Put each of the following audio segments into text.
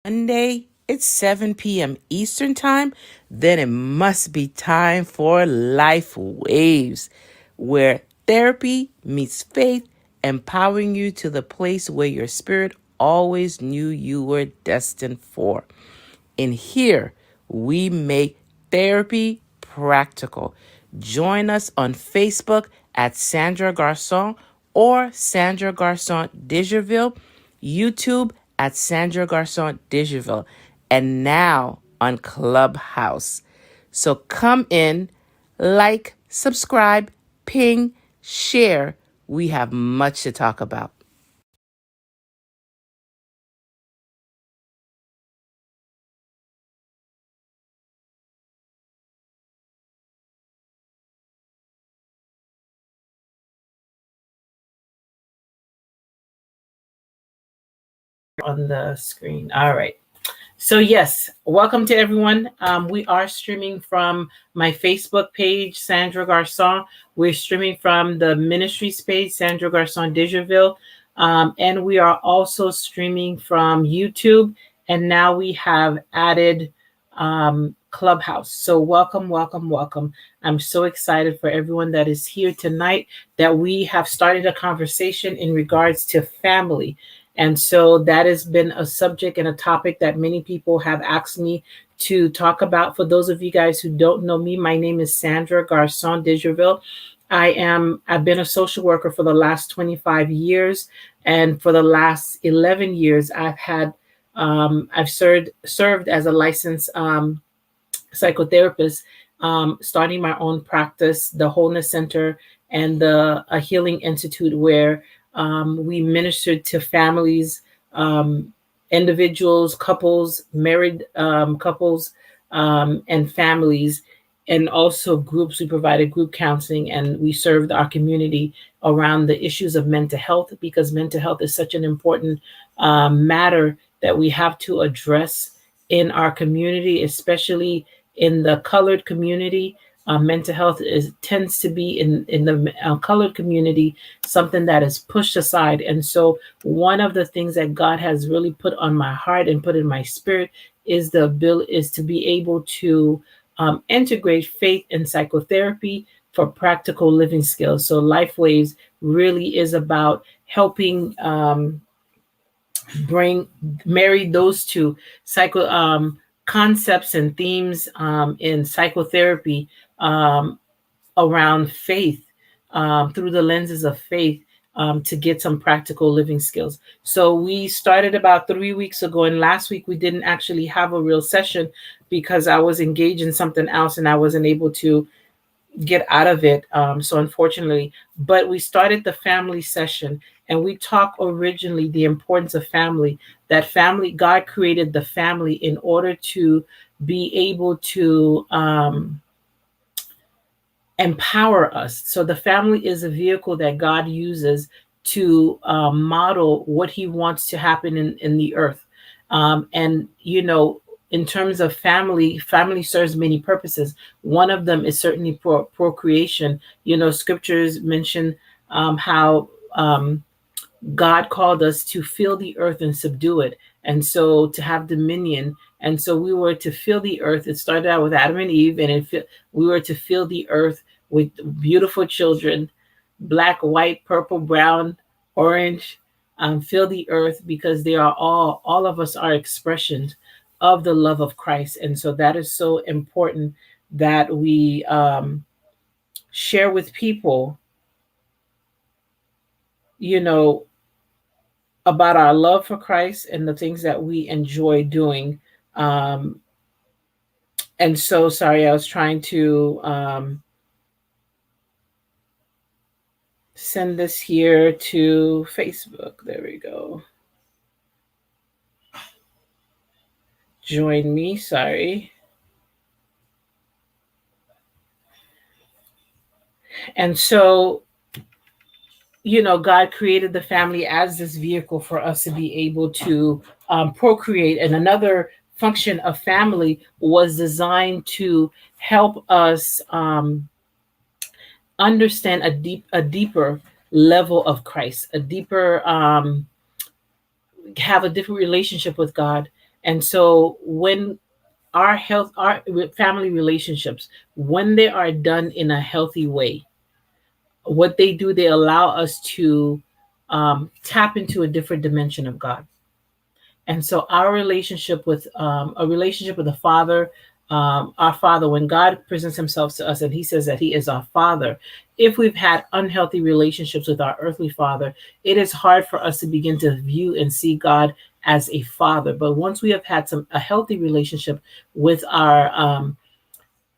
Monday, it's 7 p.m. Eastern Time, then it must be time for Life Waves, where therapy meets faith, empowering you to the place where your spirit always knew you were destined for. In here, we make therapy practical. Join us on Facebook at Sandra Garcon or Sandra Garcon Digeville, YouTube at Sandra Garcon Digeville, and now on Clubhouse. So come in, like, subscribe, ping, share. We have much to talk about. On the screen. All right. So yes, welcome to everyone. We are streaming from my Facebook page, Sandra Garcon. We're streaming from the ministries page, Sandra Garcon Digeville. And we are also streaming from YouTube. And now we have added Clubhouse. So welcome, welcome, welcome. I'm so excited for everyone that is here tonight that we have started a conversation in regards to family. And so that has been a subject and a topic that many people have asked me to talk about. For those of you guys who don't know me, my name is Sandra Garcon Digeville. I've been a social worker for the last 25 years. And for the last 11 years, I've served as a licensed psychotherapist, starting my own practice, the Wholeness Center and the Healing Institute, where we ministered to families, individuals, couples, married couples, and families, and also groups. We provided group counseling, and we served our community around the issues of mental health, because mental health is such an important matter that we have to address in our community, especially in the colored community. Mental health tends to be in the colored community something that is pushed aside. And so one of the things that God has really put on my heart and put in my spirit is to be able to integrate faith and psychotherapy for practical living skills. So Life Waves really is about helping marry those two concepts and themes in psychotherapy around faith, through the lenses of faith, to get some practical living skills. So we started about 3 weeks ago, and last week we didn't actually have a real session because I was engaged in something else and I wasn't able to get out of it. So unfortunately, but we started the family session, and we talked originally the importance of family. That family, God created the family in order to be able to empower us. So the family is a vehicle that God uses to model what He wants to happen in the earth. And in terms of family serves many purposes. One of them is certainly procreation. Scriptures mention how God called us to fill the earth and subdue it, and so to have dominion. And so we were to fill the earth. It started out with Adam and Eve, and we were to fill the earth with beautiful children, black, white, purple, brown, orange. Fill the earth, because they are all of us are expressions of the love of Christ. And so that is so important that we share with people, about our love for Christ and the things that we enjoy doing. And so, sorry, I was trying to send this here to Facebook. There we go. Join me, sorry. And so, God created the family as this vehicle for us to be able to procreate. And another function of family was designed to help us understand a deeper level of Christ, a deeper have a different relationship with God. And so when our family relationships, when they are done in a healthy way, what they do, they allow us to tap into a different dimension of God. And so our relationship with a relationship with the Father, our Father, when God presents Himself to us and He says that He is our Father, if we've had unhealthy relationships with our earthly father, it is hard for us to begin to view and see God as a father. But once we have had a healthy relationship with our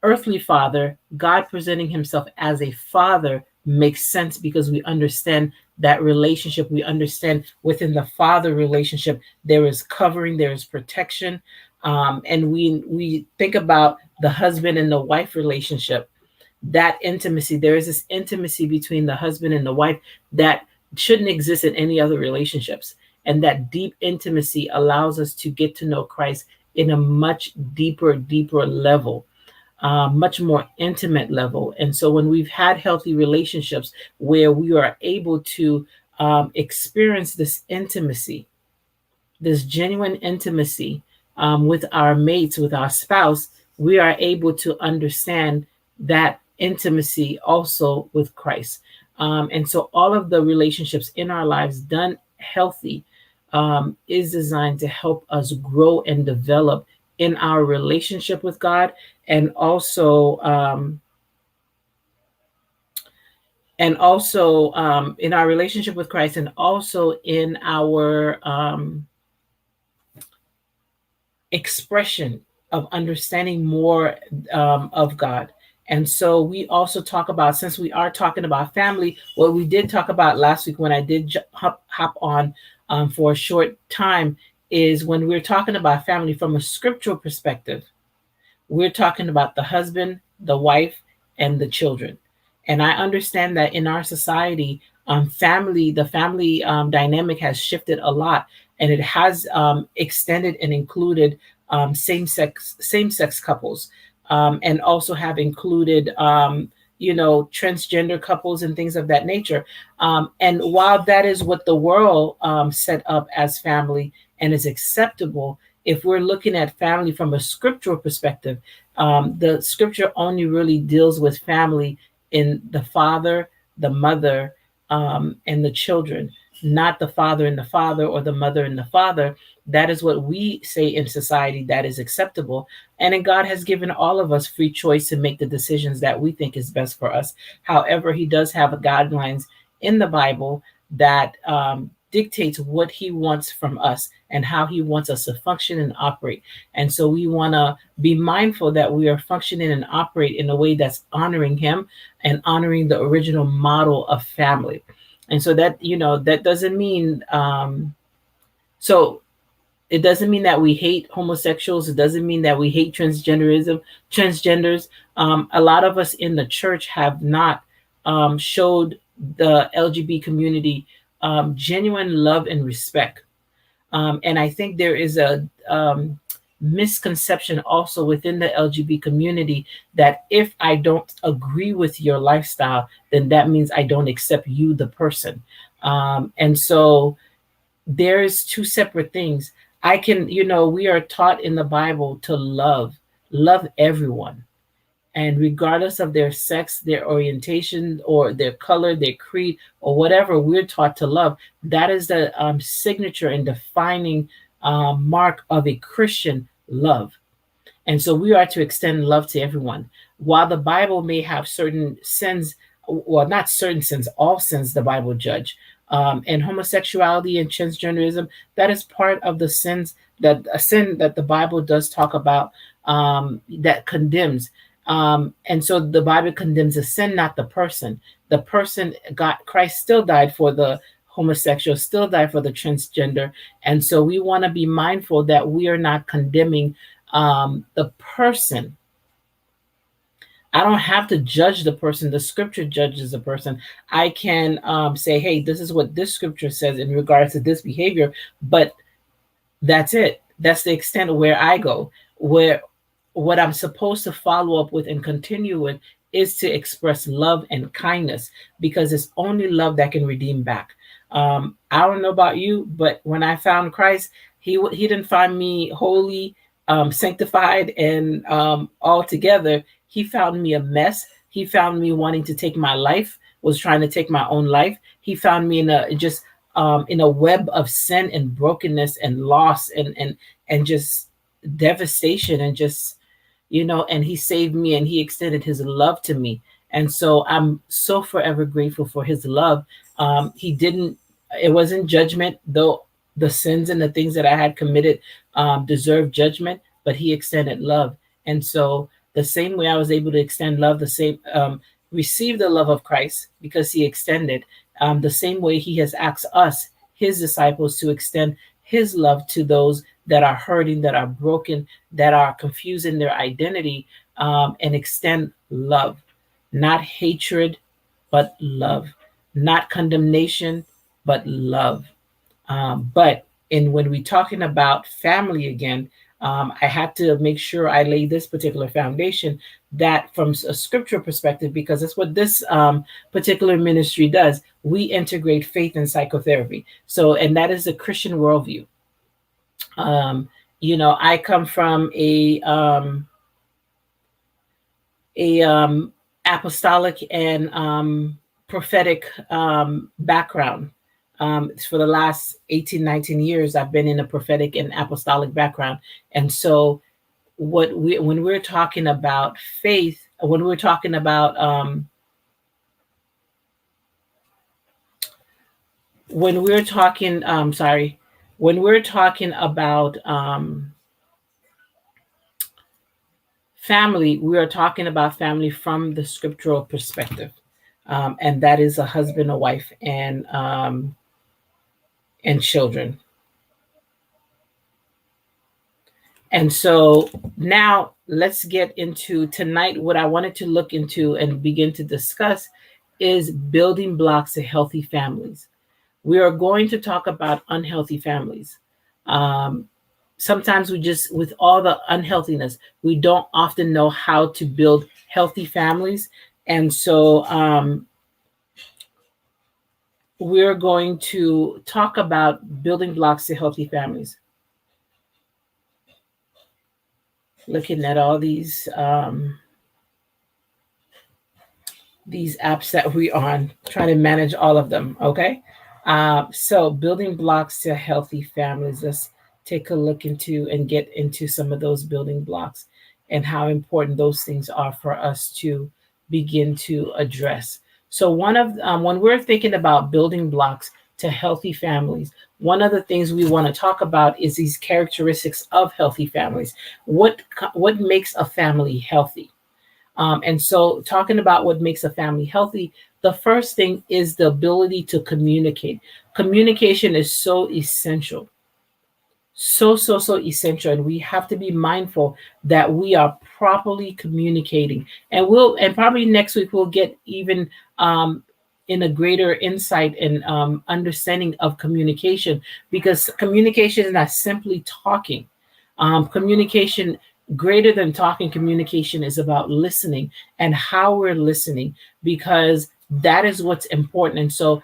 earthly father, God presenting Himself as a father makes sense because we understand that relationship. We understand within the father relationship there is covering, there is protection, and we think about the husband and the wife relationship. That intimacy, there is this intimacy between the husband and the wife that shouldn't exist in any other relationships. And that deep intimacy allows us to get to know Christ in a much deeper level, much more intimate level. And so when we've had healthy relationships where we are able to experience this intimacy, this genuine intimacy with our mates, with our spouse, we are able to understand that intimacy also with Christ. And so all of the relationships in our lives done healthy is designed to help us grow and develop in our relationship with God, and also in our relationship with Christ, and also in our expression of understanding more of God. And so we also talk about, since we are talking about family, what we did talk about last week when I did hop on for a short time, is when we're talking about family from a scriptural perspective, we're talking about the husband, the wife, and the children. And I understand that in our society, the family dynamic has shifted a lot, and it has extended and included same sex couples, and also have included transgender couples and things of that nature. And while that is what the world set up as family and is acceptable, if we're looking at family from a scriptural perspective, the scripture only really deals with family in the father, the mother, and the children, not the father and the father, or the mother and the father. That is what we say in society that is acceptable. And then God has given all of us free choice to make the decisions that we think is best for us. However, He does have guidelines in the Bible that dictates what He wants from us and how He wants us to function and operate. And so we want to be mindful that we are functioning and operate in a way that's honoring Him and honoring the original model of family. And so that doesn't mean so it doesn't mean that we hate homosexuals. It doesn't mean that we hate transgenders. A lot of us in the church have not showed the LGBT community genuine love and respect. And I think there is a misconception also within the LGBT community that if I don't agree with your lifestyle, then that means I don't accept you, the person. And so there's two separate things. We are taught in the Bible to love everyone. And regardless of their sex, their orientation, or their color, their creed, or whatever, we're taught to love. That is the signature and defining mark of a Christian love. And so we are to extend love to everyone. While the Bible may have certain sins, well, not certain sins, all sins the Bible judge. And homosexuality and transgenderism, that is part of the sins, that a sin that the Bible does talk about, that condemns. And so the Bible condemns the sin, not the person. The person, Christ still died for the homosexual, still died for the transgender. And so we want to be mindful that we are not condemning the person. I don't have to judge the person. The scripture judges the person. I can say, hey, this is what this scripture says in regards to this behavior, but that's it. That's the extent of where I go. Where what I'm supposed to follow up with and continue with is to express love and kindness, because it's only love that can redeem back. I don't know about you, but when I found Christ, he didn't find me holy, sanctified, and all together. He found me a mess. He found me wanting to take my life, was trying to take my own life. He found me in a web of sin and brokenness and loss and just devastation and just, and he saved me and he extended his love to me. And so I'm so forever grateful for his love. He didn't, it wasn't judgment, though the sins and the things that I had committed deserved judgment, but he extended love. And so the same way I was able to extend love, the same, receive the love of Christ because he extended, the same way he has asked us, his disciples, to extend his love to those that are hurting, that are broken, that are confused in their identity, and extend love, not hatred, but love, not condemnation, but love. But when we're talking about family again, I had to make sure I lay this particular foundation, that from a scriptural perspective, because that's what this particular ministry does. We integrate faith and psychotherapy. So, and that is a Christian worldview. I come from a apostolic and prophetic background. For the last 18, 19 years, I've been in a prophetic and apostolic background. And so when we're talking about faith, when we're talking about when we're talking about family, we are talking about family from the scriptural perspective. And that is a husband, a wife, and children. And so now let's get into tonight. What I wanted to look into and begin to discuss is building blocks to healthy families. We are going to talk about unhealthy families. Sometimes with all the unhealthiness, we don't often know how to build healthy families. And so we're going to talk about building blocks to healthy families. Looking at all these apps that we're on, trying to manage all of them. Okay. So building blocks to healthy families. Let's take a look into and get into some of those building blocks and how important those things are for us to begin to address. So when we're thinking about building blocks to healthy families, one of the things we want to talk about is these characteristics of healthy families. What makes a family healthy? And so talking about what makes a family healthy, the first thing is the ability to communicate. Communication is so essential. So essential. And we have to be mindful that we are properly communicating. And probably next week we'll get even in a greater insight and understanding of communication, because communication is not simply talking. Communication, greater than talking, communication is about listening and how we're listening, because that is what's important. And so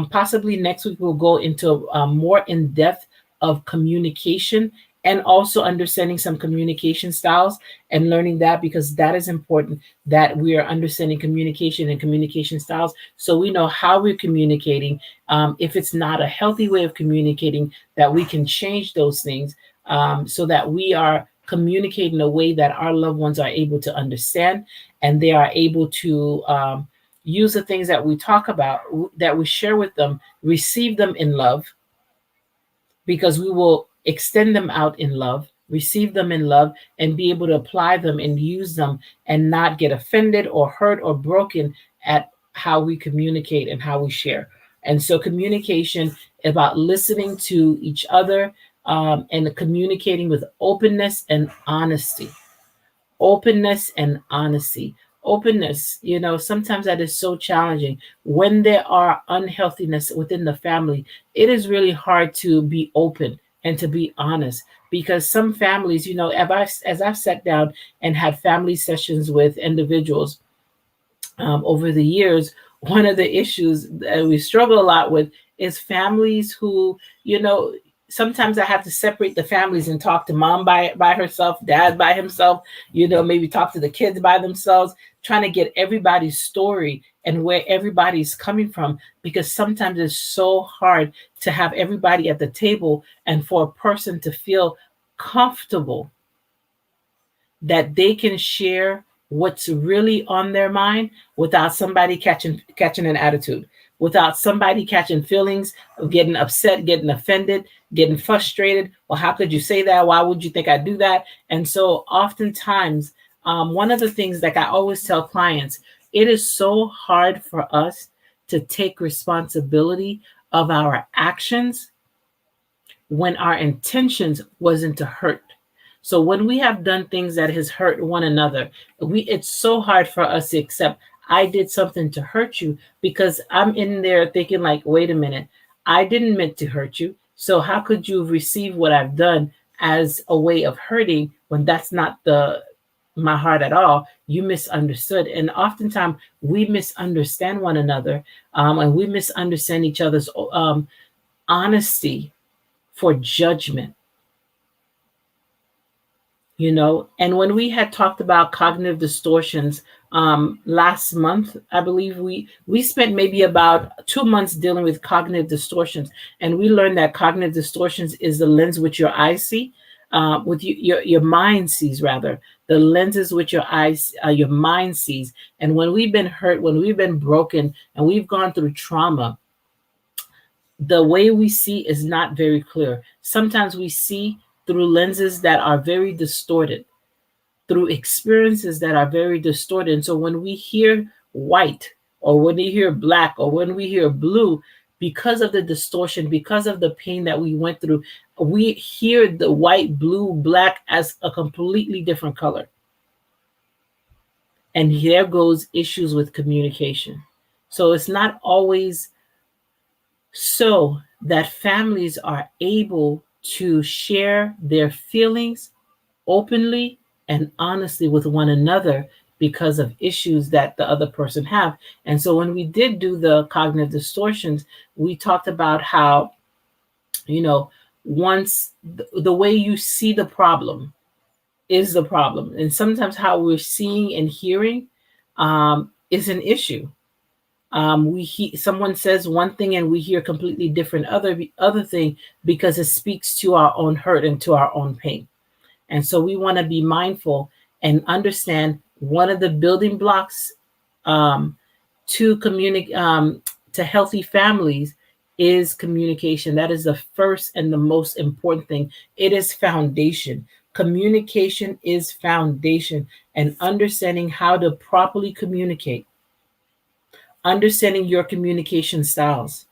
possibly next week we'll go into more in depth of communication and also understanding some communication styles and learning that, because that is important, that we are understanding communication and communication styles so we know how we're communicating. If it's not a healthy way of communicating, that we can change those things so that we are communicating in a way that our loved ones are able to understand, and they are able to use the things that we talk about, that we share with them, receive them in love, because we will extend them out in love, receive them in love, and be able to apply them and use them and not get offended or hurt or broken at how we communicate and how we share. And so communication about listening to each other and communicating with openness and honesty. Openness and honesty. Openness, sometimes that is so challenging. When there are unhealthiness within the family, it is really hard to be open and to be honest, because some families, as I've sat down and had family sessions with individuals over the years, one of the issues that we struggle a lot with is families who, sometimes I have to separate the families and talk to mom by herself, dad by himself, maybe talk to the kids by themselves, trying to get everybody's story and where everybody's coming from, because sometimes it's so hard to have everybody at the table and for a person to feel comfortable that they can share what's really on their mind without somebody catching an attitude, without somebody catching feelings of getting upset, getting offended, getting frustrated. Well, how could you say that? Why would you think I do that? And so oftentimes, one of the things that I always tell clients, it is so hard for us to take responsibility of our actions when our intentions wasn't to hurt. So when we have done things that has hurt one another, it's so hard for us to accept I did something to hurt you, because I'm in there thinking like, wait a minute, I didn't meant to hurt you. So how could you receive what I've done as a way of hurting when that's not my heart at all? You misunderstood. And oftentimes we misunderstand one another, and we misunderstand each other's honesty for judgment. And when we had talked about cognitive distortions last month, I believe we spent maybe about 2 months dealing with cognitive distortions, and we learned that cognitive distortions is the lens which your eyes see, with your mind sees, rather, the lenses which your eyes, your mind sees. And when we've been hurt, when we've been broken, and we've gone through trauma, the way we see is not very clear. Sometimes we see through lenses that are very distorted, through experiences that are very distorted. And so when we hear white, or when we hear black, or when we hear blue, because of the distortion, because of the pain that we went through, we hear the white, blue, black as a completely different color. And here goes issues with communication. So it's not always so that families are able to share their feelings openly and honestly with one another because of issues that the other person have. And so when we did do the cognitive distortions, we talked about how, once the way you see the problem is the problem. And sometimes how we're seeing and hearing is an issue. Someone says one thing and we hear completely different other thing, because it speaks to our own hurt and to our own pain. And so we want to be mindful and understand one of the building blocks to communicate to healthy families is communication. That is the first and the most important thing. It is foundation. Communication is foundation, and understanding how to properly communicate, understanding your communication styles,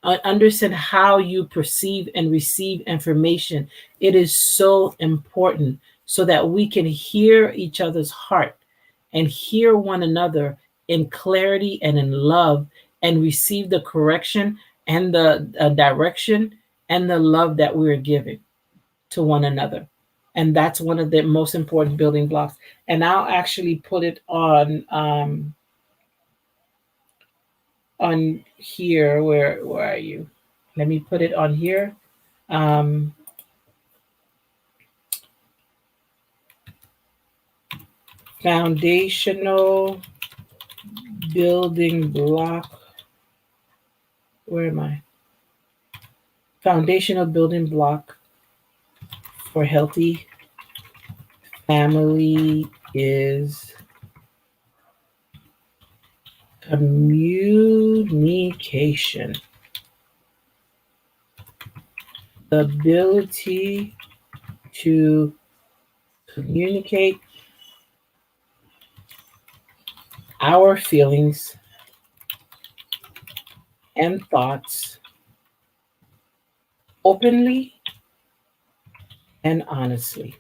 understand how you perceive and receive information. It is so important so that we can hear each other's heart and hear one another in clarity and in love, and receive the correction and the direction and the love that we're giving to one another. And that's one of the most important building blocks. And I'll actually put it on here. Where are you? Let me put it on here. Foundational building block. Where am I? Foundational building block for healthy family is communication. The ability to communicate our feelings and thoughts openly and honestly,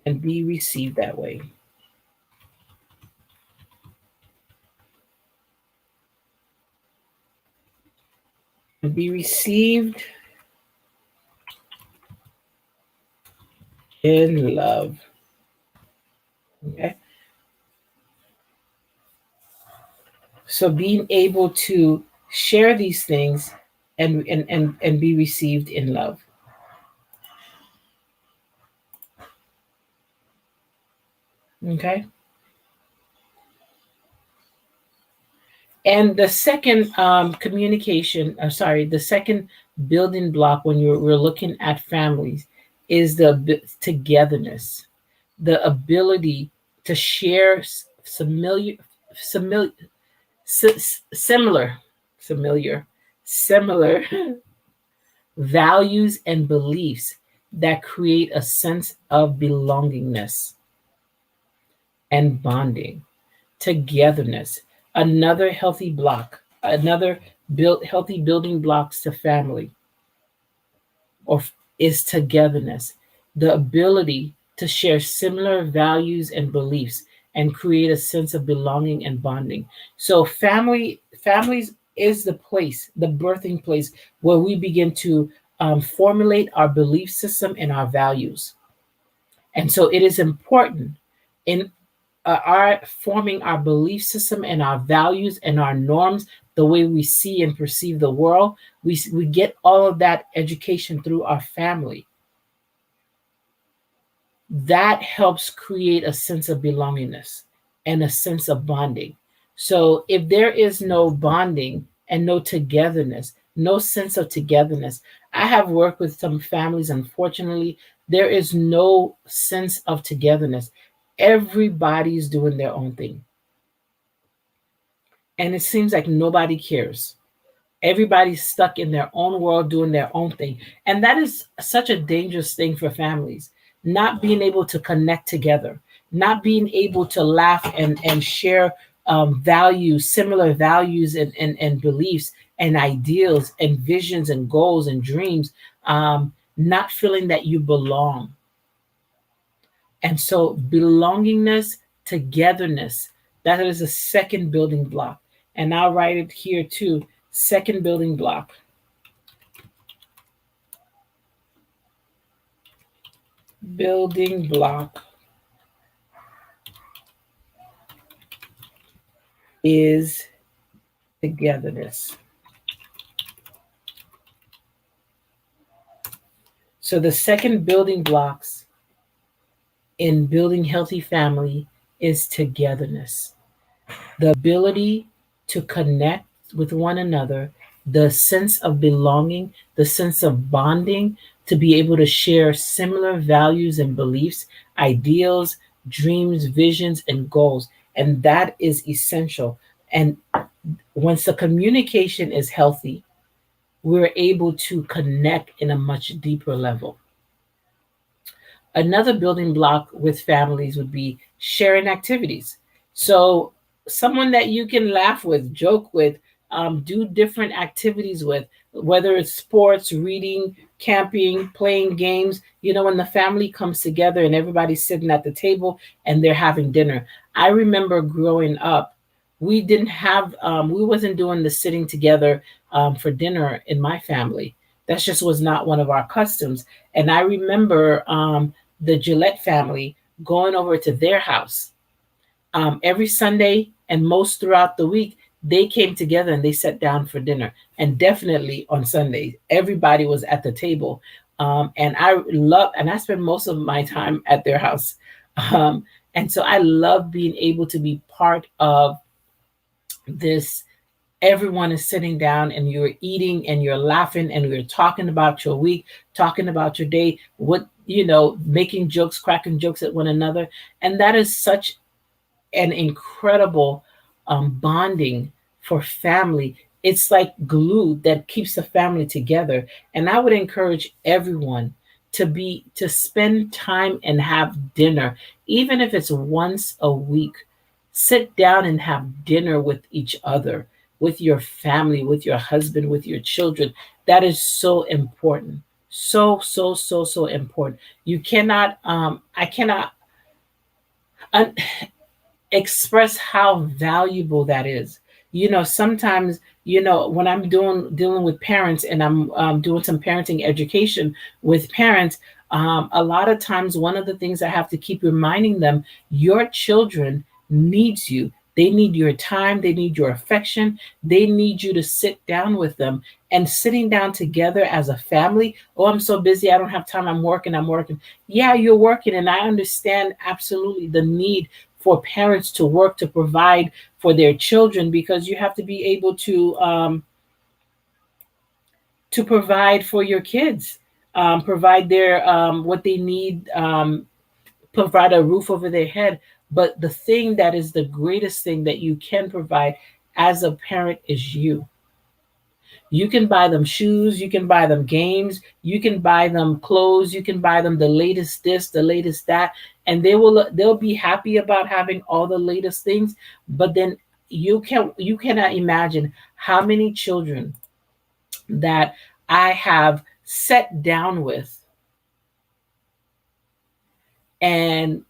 and be received that way. And be received in love. Okay. So being able to share these things and be received in love. Okay. And the second communication, sorry, the second building block when we're looking at families is the togetherness, the ability to share familiar, familiar, similar, familiar, similar values and beliefs that create a sense of belongingness and bonding, togetherness. Another healthy block, another healthy building blocks to family or is togetherness, the ability to share similar values and beliefs and create a sense of belonging and bonding. So families is the place, the birthing place where we begin to formulate our belief system and our values. And so it is important in our forming our belief system and our values and our norms, the way we see and perceive the world. We get all of that education through our family. That helps create a sense of belongingness and a sense of bonding. So if there is no bonding and no togetherness, no sense of togetherness, I have worked with some families, unfortunately, there is no sense of togetherness. Everybody's doing their own thing. And it seems like nobody cares. Everybody's stuck in their own world doing their own thing. And that is such a dangerous thing for families, not being able to connect together, not being able to laugh and share values, similar values and beliefs and ideals and visions and goals and dreams, not feeling that you belong. And so belongingness, togetherness, that is a second building block. And I'll write it here too. Second building block. Building block is togetherness. So the second building blocks in building healthy family is togetherness. The ability to connect with one another, the sense of belonging, the sense of bonding, to be able to share similar values and beliefs, ideals, dreams, visions, and goals. And that is essential. And once the communication is healthy, we're able to connect in a much deeper level. Another building block with families would be sharing activities. So, someone that you can laugh with, joke with, do different activities with, whether it's sports, reading, camping, playing games. You know, when the family comes together and everybody's sitting at the table and they're having dinner. I remember growing up, we didn't have, we wasn't doing the sitting together for dinner in my family. That just was not one of our customs. And I remember the Gillette family going over to their house every Sunday and most throughout the week. They came together and they sat down for dinner. And definitely on Sundays, everybody was at the table. And I spent most of my time at their house. And so I love being able to be part of this. Everyone is sitting down and you're eating and you're laughing and we're talking about your week, talking about your day, what, making jokes, cracking jokes at one another. And that is such an incredible bonding for family. It's like glue that keeps the family together. And I would encourage everyone to spend time and have dinner, even if it's once a week. Sit down and have dinner with each other, with your family, with your husband, with your children. That is so important. So, so, so, so important. You cannot, I cannot express how valuable that is. Sometimes, when I'm dealing with parents and I'm doing some parenting education with parents, a lot of times one of the things I have to keep reminding them, your children needs you. They need your time. They need your affection. They need you to sit down with them. And sitting down together as a family. Oh, I'm so busy. I don't have time. I'm working. I'm working. Yeah, you're working. And I understand absolutely the need for parents to work to provide for their children, because you have to be able to provide for your kids, provide their what they need, provide a roof over their head. But the thing that is the greatest thing that you can provide as a parent is you. You can buy them shoes, you can buy them games, you can buy them clothes, you can buy them the latest this, the latest that, and they'll be happy about having all the latest things. But then you cannot imagine how many children that I have sat down with, and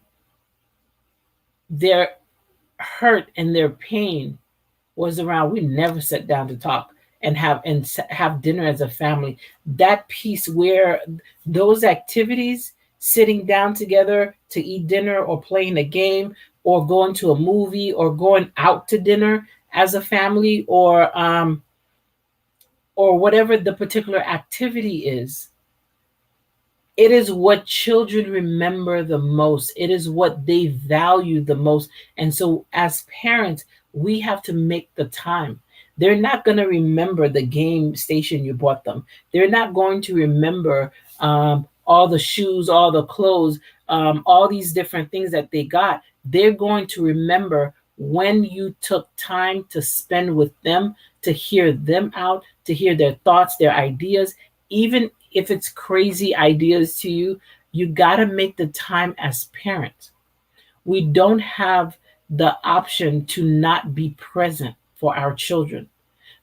their hurt and their pain was around. We never sat down to talk and have dinner as a family. That piece where those activities, sitting down together to eat dinner or playing a game or going to a movie or going out to dinner as a family, or whatever the particular activity is, it is what children remember the most. It is what they value the most. And so as parents, we have to make the time. They're not going to remember the game station you bought them. They're not going to remember all the shoes, all the clothes, all these different things that they got. They're going to remember when you took time to spend with them, to hear them out, to hear their thoughts, their ideas. Even if it's crazy ideas to you, you got to make the time as parents. We don't have the option to not be present for our children,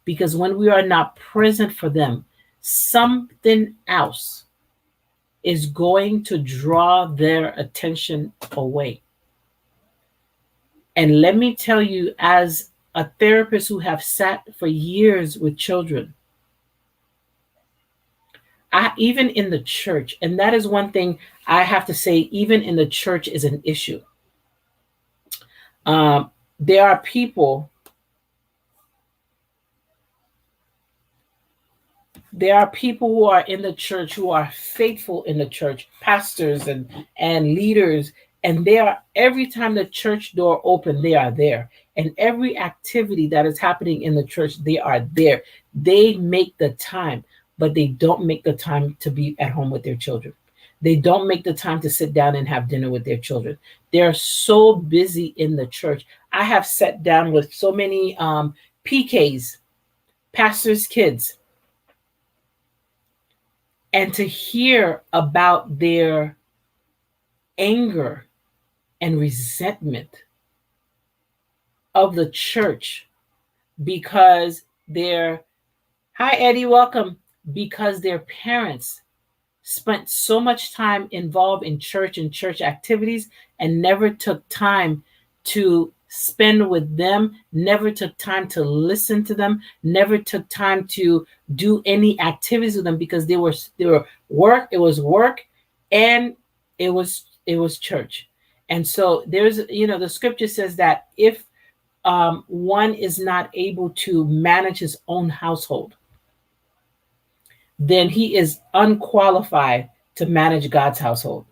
because when we are not present for them, something else is going to draw their attention away. And let me tell you, as a therapist who have sat for years with children, even in the church, and that is one thing I have to say, even in the church is an issue. There are people who are in the church, who are faithful in the church, pastors and leaders, and they are, every time the church door open, they are there. And every activity that is happening in the church, they are there. They make the time, but they don't make the time to be at home with their children. They don't make the time to sit down and have dinner with their children. They're so busy in the church. I have sat down with so many PKs, pastors' kids, and to hear about their anger and resentment of the church because hi Eddie, welcome, because their parents spent so much time involved in church and church activities and never took time to spend with them, never took time to listen to them, never took time to do any activities with them, because they were work, it was work, and it was church. And so there's, the scripture says that if one is not able to manage his own household, then he is unqualified to manage God's household.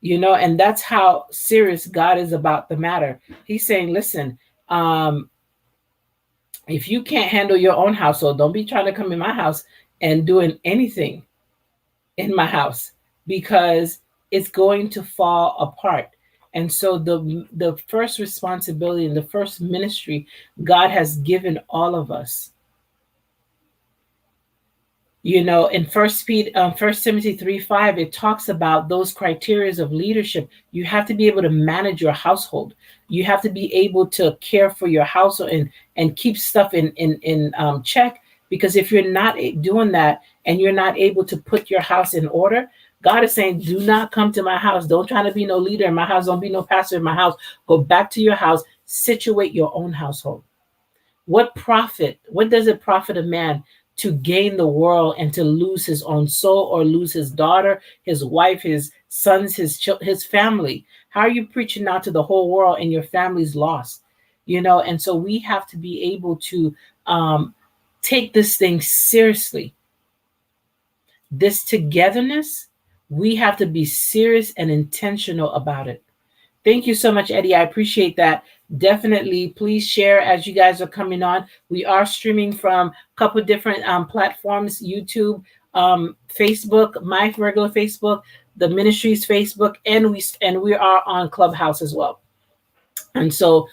And that's how serious God is about the matter. He's saying, listen, if you can't handle your own household, don't be trying to come in my house and doing anything in my house, because it's going to fall apart. And so the first responsibility and the first ministry God has given all of us, in First Timothy 3:5, it talks about those criteria of leadership. You have to be able to manage your household. You have to be able to care for your household and keep stuff in check. Because if you're not doing that and you're not able to put your house in order, God is saying, do not come to my house. Don't try to be no leader in my house. Don't be no pastor in my house. Go back to your house. Situate your own household. What does it profit a man to gain the world and to lose his own soul, or lose his daughter, his wife, his sons, his family? How are you preaching out to the whole world and your family's lost? And so we have to be able to take this thing seriously. This togetherness, we have to be serious and intentional about it. Thank you so much, Eddie. I appreciate that. Definitely, please share as you guys are coming on. We are streaming from a couple different platforms: YouTube, Facebook, my regular Facebook, the ministry's Facebook, and we are on Clubhouse as well. And so,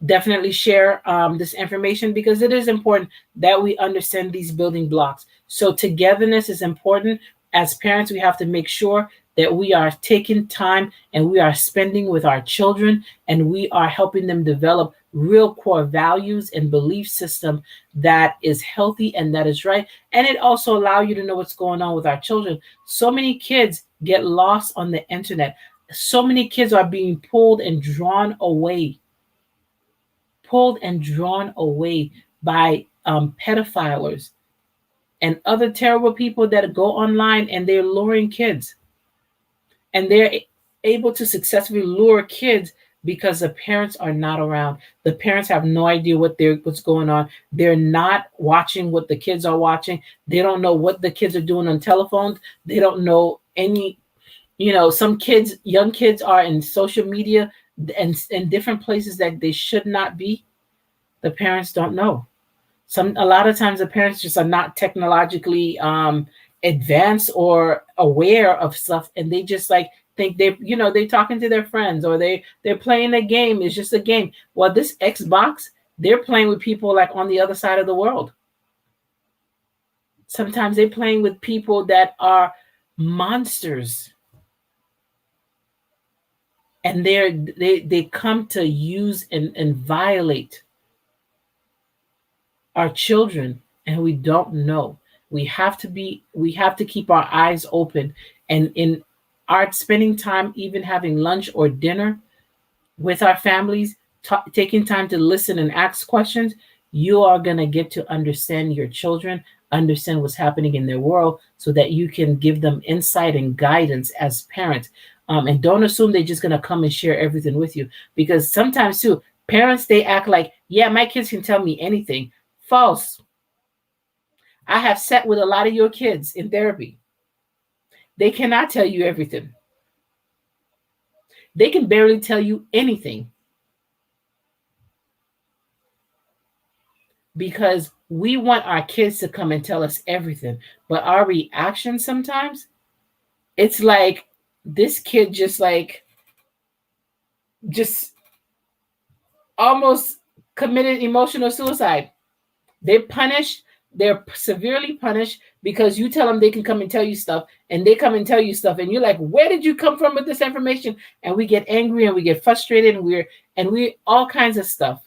definitely share this information, because it is important that we understand these building blocks. So togetherness is important. As parents, we have to make sure that we are taking time and we are spending with our children, and we are helping them develop real core values and belief system that is healthy and that is right. And it also allows you to know what's going on with our children. So many kids get lost on the internet. So many kids are being pulled and drawn away by pedophiles and other terrible people that go online, and they're luring kids. And they're able to successfully lure kids because the parents are not around. The parents have no idea what's going on. They're not watching what the kids are watching. They don't know what the kids are doing on telephones. They don't know any, some kids, young kids are in social media and in different places that they should not be. The parents don't know. A lot of times the parents just are not technologically advanced or aware of stuff, and they just think they're talking to their friends, or they're playing a game. It's just a game. Well, this Xbox, they're playing with people like on the other side of the world. Sometimes they're playing with people that are monsters, and they come to use and violate our children, and we don't know. We have to keep our eyes open, and in our spending time, even having lunch or dinner with our families, taking time to listen and ask questions, you are going to get to understand your children, understand what's happening in their world, so that you can give them insight and guidance as parents. And don't assume they're just going to come and share everything with you, because sometimes too, parents, they act like, yeah, my kids can tell me anything. False. I have sat with a lot of your kids in therapy. They cannot tell you everything. They can barely tell you anything, because we want our kids to come and tell us everything. But our reaction sometimes, it's like this kid just almost committed emotional suicide. They're severely punished because you tell them they can come and tell you stuff, and they come and tell you stuff, and you're like, where did you come from with this information? And we get angry and we get frustrated, and we all kinds of stuff.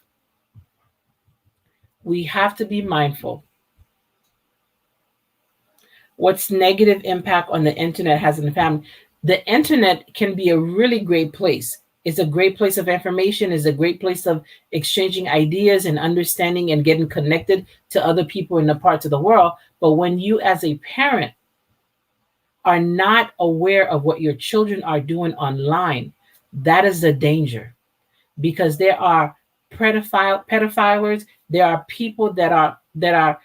We have to be mindful. What's negative impact on the internet has on the family? The internet can be a really great place. It's a great place of information. It's a great place of exchanging ideas and understanding and getting connected to other people in the parts of the world. But when you as a parent are not aware of what your children are doing online, that is the danger, because there are pedophiles. There are people that are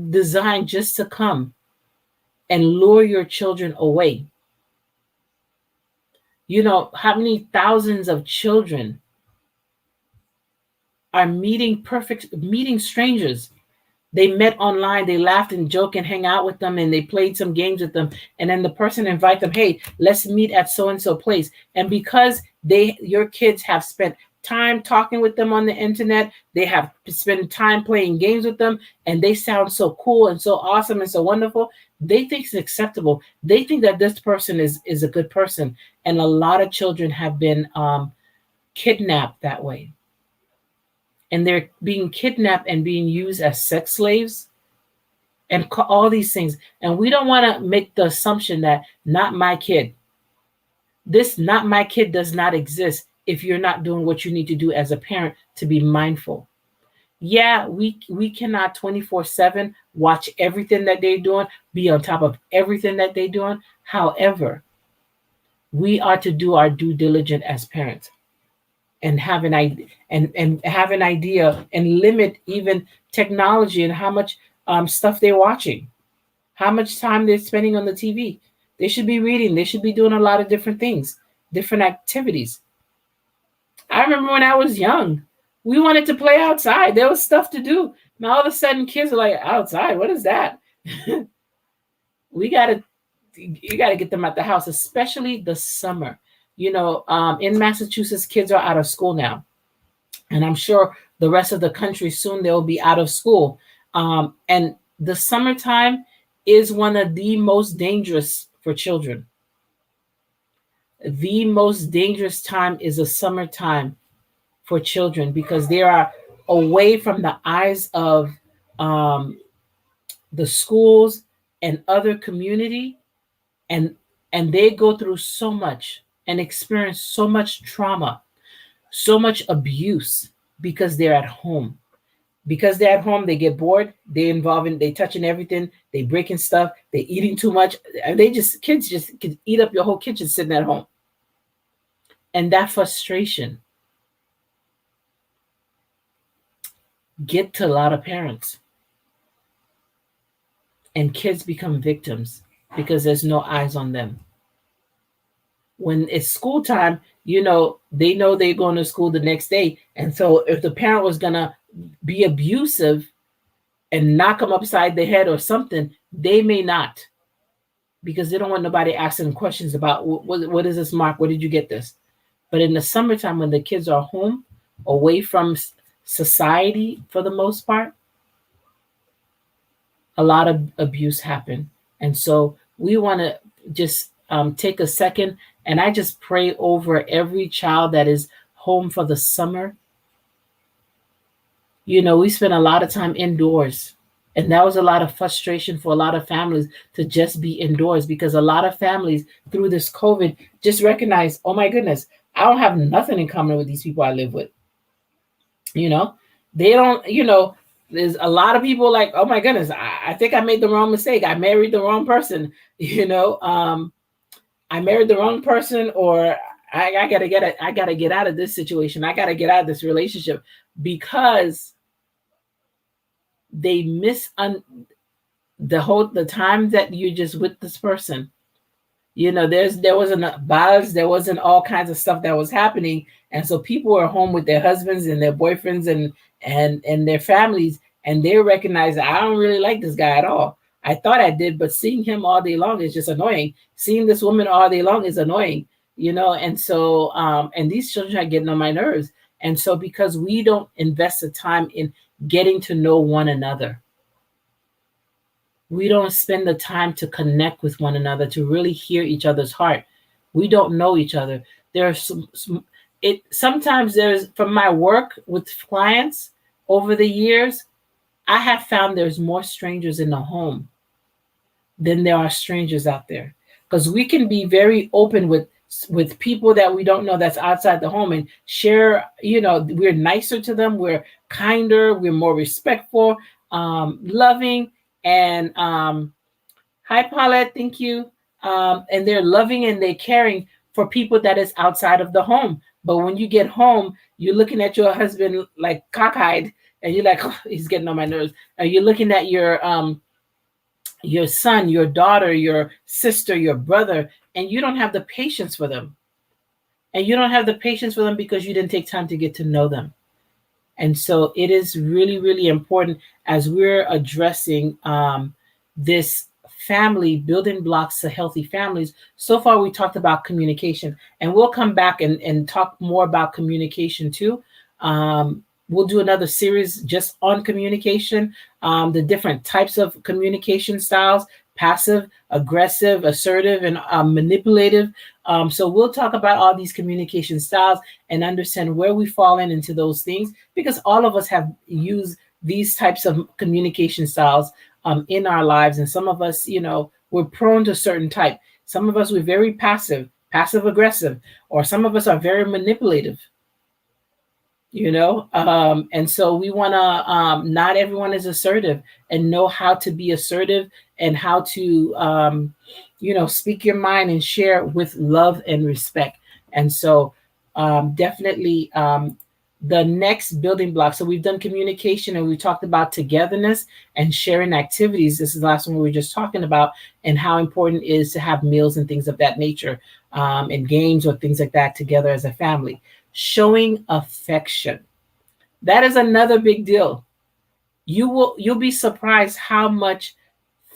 designed just to come and lure your children away. You know how many thousands of children are meeting strangers. They met online, they laughed and joked and hang out with them, and they played some games with them. And then the person invite them, hey, let's meet at so-and-so place. And because your kids have spent time talking with them on the internet, they have spent time playing games with them, and they sound so cool and so awesome and so wonderful, they think it's acceptable. They think that this person is a good person. And a lot of children have been kidnapped that way. And they're being kidnapped and being used as sex slaves and all these things. And we don't want to make the assumption that not my kid. This not my kid does not exist if you're not doing what you need to do as a parent to be mindful. Yeah, we cannot 24/7 watch everything that they're doing, be on top of everything that they're doing. However, we are to do our due diligence as parents. and have an idea and have an idea and limit even technology and how much stuff they're watching, how much time they're spending on the TV. They should be reading. They should be doing a lot of different things, different activities. I remember when I was young, we wanted to play outside. There was stuff to do. Now all of a sudden, kids are like, outside. What is that? we gotta, you gotta get them out the house, especially the summer. In Massachusetts, kids are out of school now, and I'm sure the rest of the country soon they'll be out of school. And the summertime is one of the most dangerous for children. The most dangerous time is the summertime for children because they are away from the eyes of the schools and other community, and they go through so much and experience so much trauma, so much abuse because they're at home. Because they're at home, they get bored, they touching everything, they breaking stuff, they eating too much. Kids just can eat up your whole kitchen sitting at home. And that frustration get to a lot of parents. And kids become victims because there's no eyes on them. When it's school time, they know they're going to school the next day. And so if the parent was going to be abusive and knock them upside the head or something, they may not, because they don't want nobody asking questions about what is this, Mark? Where did you get this? But in the summertime, when the kids are home, away from society for the most part, a lot of abuse happen. And so we want to just take a second, and I just pray over every child that is home for the summer. We spend a lot of time indoors, and that was a lot of frustration for a lot of families to just be indoors, because a lot of families through this COVID just recognize, oh my goodness, I don't have nothing in common with these people I live with. They don't, there's a lot of people like, oh my goodness, I think I made the wrong mistake. I married the wrong person, I married the wrong person, or I gotta get out of this situation. I gotta get out of this relationship, because they miss the time that you just with this person. There wasn't a buzz, there wasn't all kinds of stuff that was happening, and so people were home with their husbands and their boyfriends and their families, and they recognize that I don't really like this guy at all. I thought I did, but seeing him all day long is just annoying. Seeing this woman all day long is annoying, and so and these children are getting on my nerves. And so because we don't invest the time in getting to know one another, we don't spend the time to connect with one another, to really hear each other's heart. We don't know each other. Sometimes there's, from my work with clients over the years, I have found there's more strangers in the home than there are strangers out there, because we can be very open with people that we don't know that's outside the home and share. We're nicer to them, we're kinder, we're more respectful, loving, and hi Paulette, thank you. And they're loving and they're caring for people that is outside of the home. But when you get home, you're looking at your husband like cockeyed, and you're like, oh, he's getting on my nerves. And you're looking at your son, your daughter, your sister, your brother, and you don't have the patience for them. And you don't have the patience for them because you didn't take time to get to know them. And so it is really, really important as we're addressing this family, building blocks to healthy families. So far, we talked about communication, and we'll come back and talk more about communication too. We'll do another series just on communication, the different types of communication styles: passive, aggressive, assertive, and manipulative. So we'll talk about all these communication styles and understand where we fall into those things, because all of us have used these types of communication styles in our lives. And some of us, we're prone to certain type. Some of us, we're very passive aggressive, or some of us are very manipulative. And so we want to, not everyone is assertive, and know how to be assertive and how to, speak your mind and share with love and respect. And so definitely the next building block. So we've done communication and we talked about togetherness and sharing activities. This is the last one we were just talking about, and how important it is to have meals and things of that nature, and games or things like that together as a family. Showing affection. That is another big deal. You'll be surprised how much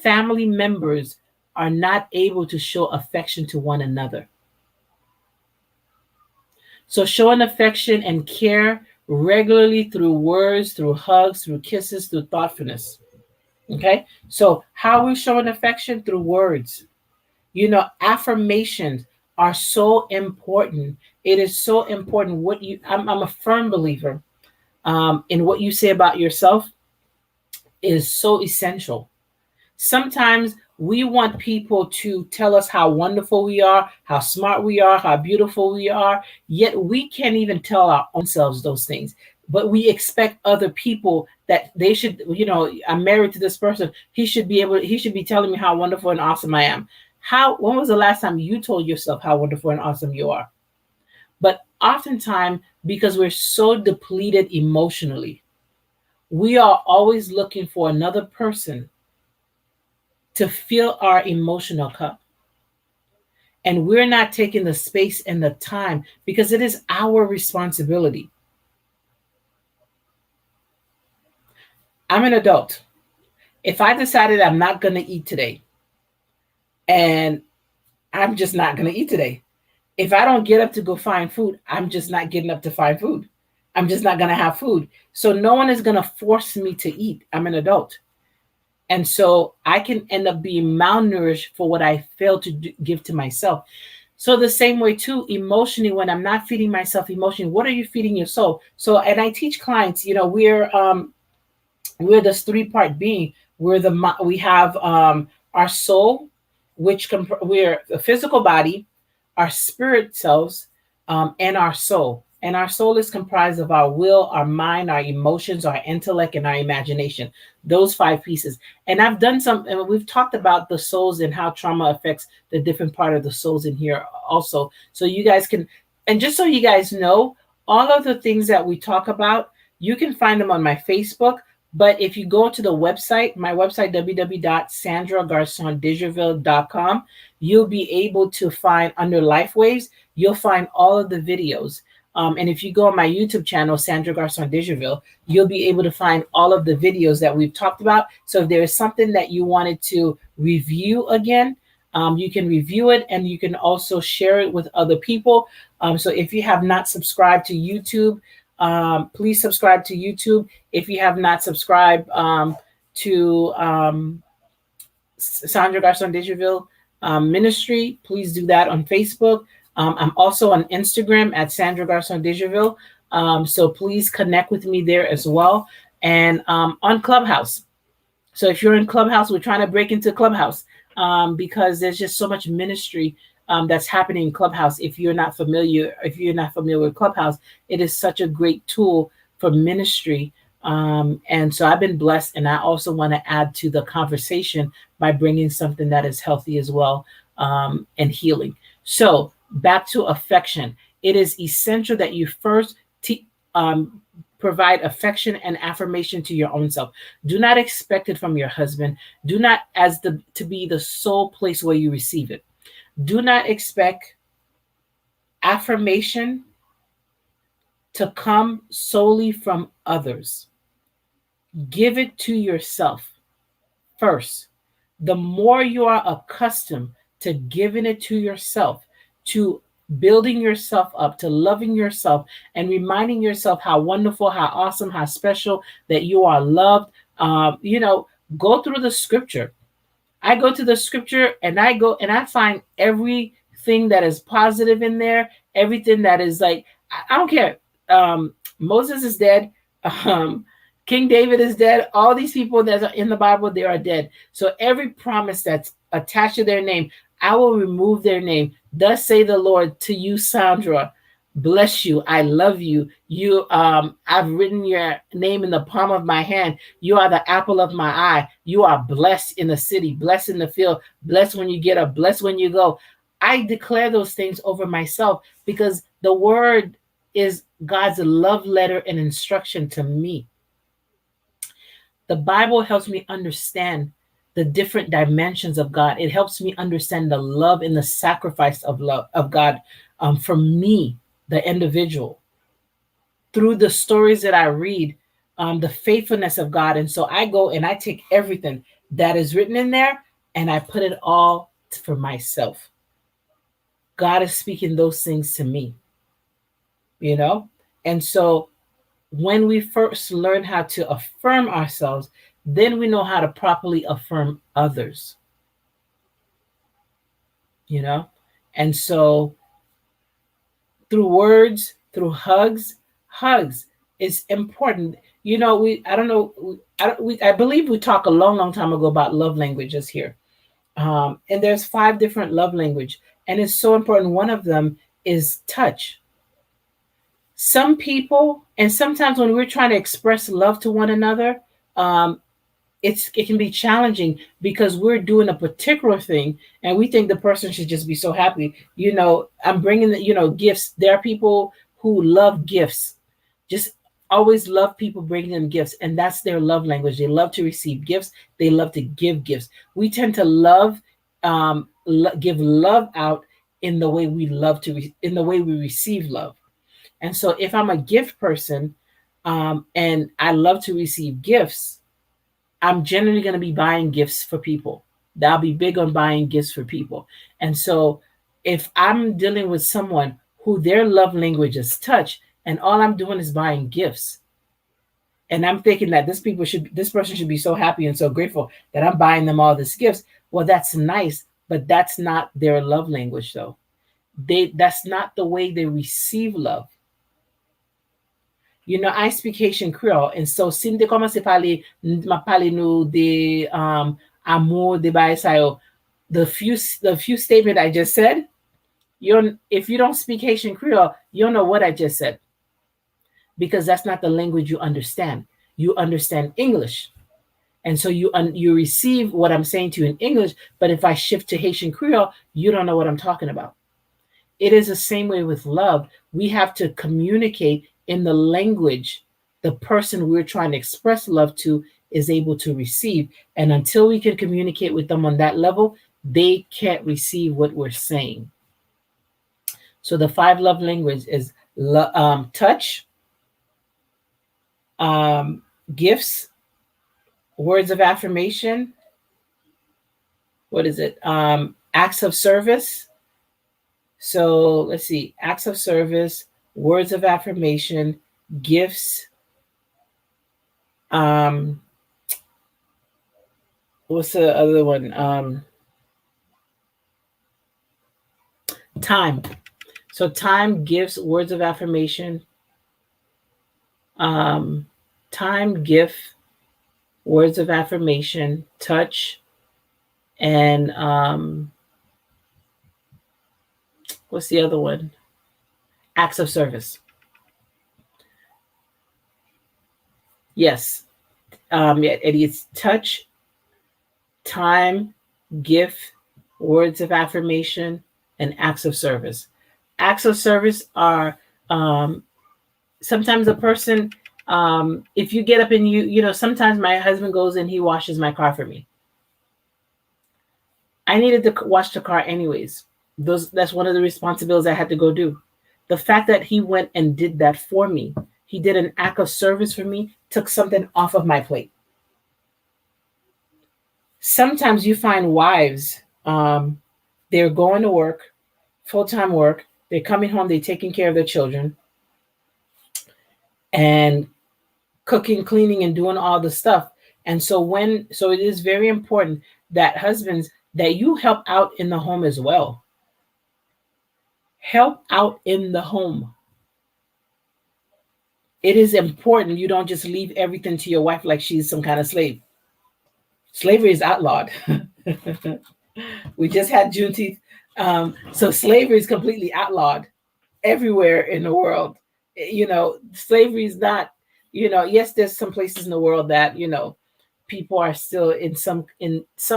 family members are not able to show affection to one another. So showing affection and care regularly through words, through hugs, through kisses, through thoughtfulness. Okay? So how are we showing affection? Through words. Affirmations are so important. It is so important what I'm a firm believer in what you say about yourself is so essential. Sometimes we want people to tell us how wonderful we are, how smart we are, how beautiful we are, yet we can't even tell our own selves those things. But we expect other people that they should, I'm married to this person. He should be telling me how wonderful and awesome I am. When was the last time you told yourself how wonderful and awesome you are? But oftentimes, because we're so depleted emotionally, we are always looking for another person to fill our emotional cup. And we're not taking the space and the time because it is our responsibility. I'm an adult. If I decided I'm not going to eat today, and I'm just not going to eat today. If I don't get up to go find food, I'm just not getting up to find food. I'm just not going to have food. So no one is going to force me to eat. I'm an adult. And so I can end up being malnourished for what I failed to give to myself. So the same way too, emotionally, when I'm not feeding myself emotionally, what are you feeding your soul? So, and I teach clients, we're this three-part being. We have our soul, which we're the physical body, our spirit selves, and our soul. And our soul is comprised of our will, our mind, our emotions, our intellect, and our imagination. Those 5 pieces. And I've done and we've talked about the souls and how trauma affects the different part of the souls in here also. So you guys can, and just so you guys know, all of the things that we talk about, you can find them on my Facebook. But if you go to the website, my website, www.sandragarsondijaville.com, you'll be able to find under Life Waves, you'll find all of the videos. And if you go on my YouTube channel, Sandra Garson Dijaville, you'll be able to find all of the videos that we've talked about. So if there is something that you wanted to review again, you can review it, and you can also share it with other people. So if you have not subscribed to YouTube, please subscribe to YouTube. If you have not subscribed to Sandra Garson Dijaville Ministry, please do that on Facebook. I'm also on Instagram at Sandra Garson Dijaville. So please connect with me there as well. And on Clubhouse. So if you're in Clubhouse, we're trying to break into Clubhouse because there's just so much ministry that's happening in Clubhouse. If you're not familiar with Clubhouse, it is such a great tool for ministry. And so I've been blessed, and I also want to add to the conversation by bringing something that is healthy as well, and healing. So back to affection. It is essential that you first provide affection and affirmation to your own self. Do not expect it from your husband. Do not to be the sole place where you receive it. Do not expect affirmation to come solely from others. Give it to yourself first. The more you are accustomed to giving it to yourself, to building yourself up, to loving yourself, and reminding yourself how wonderful, how awesome, how special that you are loved. Go through the scripture. I go to the scripture and I find everything that is positive in there, everything that is like, I don't care. Moses is dead. King David is dead. All these people that are in the Bible, they are dead. So every promise that's attached to their name, I will remove their name. Thus say the Lord to you, Sandra. Bless you. I love you. I've written your name in the palm of my hand. You are the apple of my eye. You are blessed in the city, blessed in the field, blessed when you get up, blessed when you go. I declare those things over myself because The word is God's love letter and instruction to me. The Bible helps me understand the different dimensions of God. It helps me understand the love and the sacrifice of love of God, for me, the individual, through the stories that I read, the faithfulness of God. And so I go and I take everything that is written in there and I put it all for myself. God is speaking those things to me, you know? And so when we first learn how to affirm ourselves, then we know how to properly affirm others, you know? And so through words, through hugs is important. You know, I don't know, I believe we talked a long, long time ago about love languages here. And there's 5 different love language, and it's so important. One of them is touch. Some people, and sometimes when we're trying to express love to one another, um, it can be challenging because we're doing a particular thing and we think the person should just be so happy. You know, I'm bringing the, gifts. There are people who love gifts, just always love people bringing them gifts, and that's their love language. They love to receive gifts. They love to give gifts. We tend to give love out in the way we love to in the way we receive love. And so if I'm a gift person, and I love to receive gifts, I'm generally going to be buying gifts for people. I'll be big on buying gifts for people. And so if I'm dealing with someone who their love language is touch, and all I'm doing is buying gifts, and I'm thinking that this person should be so happy and so grateful that I'm buying them all these gifts. Well, that's nice, but that's not their love language though. That's not the way they receive love. You know, I speak Haitian Creole, and so si mte komanse pale nou de amour, de bae sa yo, the few statement I just said, if you don't speak Haitian Creole, you don't know what I just said, because that's not the language you understand. You understand English, and so you receive what I'm saying to you in English. But if I shift to Haitian Creole, you don't know what I'm talking about. It is the same way with love. We have to communicate in the language the person we're trying to express love to is able to receive. And until we can communicate with them on that level, they can't receive what we're saying. So the 5 love language is touch, gifts, words of affirmation. What is it? Acts of service. So let's see, acts of service, words of affirmation, gifts. What's the other one? Time. So time, gifts, words of affirmation. Time, gift, words of affirmation, touch, and what's the other one? Acts of service. Yes. It's touch, time, gift, words of affirmation, and acts of service. Acts of service are sometimes a person, if you get up and sometimes my husband goes and he washes my car for me. I needed to wash the car anyways. That's one of the responsibilities I had to go do. The fact that he went and did that for me, he did an act of service for me, took something off of my plate. Sometimes you find wives, they're going to work, full-time work, they're coming home, they're taking care of their children and cooking, cleaning, and doing all the stuff. And so it is very important that husbands, that you help out in the home as well. Help out in the home. It is important you don't just leave everything to your wife like she's some kind of slave. Slavery is outlawed. We just had Juneteenth. So slavery is completely outlawed everywhere in the world. Slavery is not, yes, there's some places in the world that, people are still in some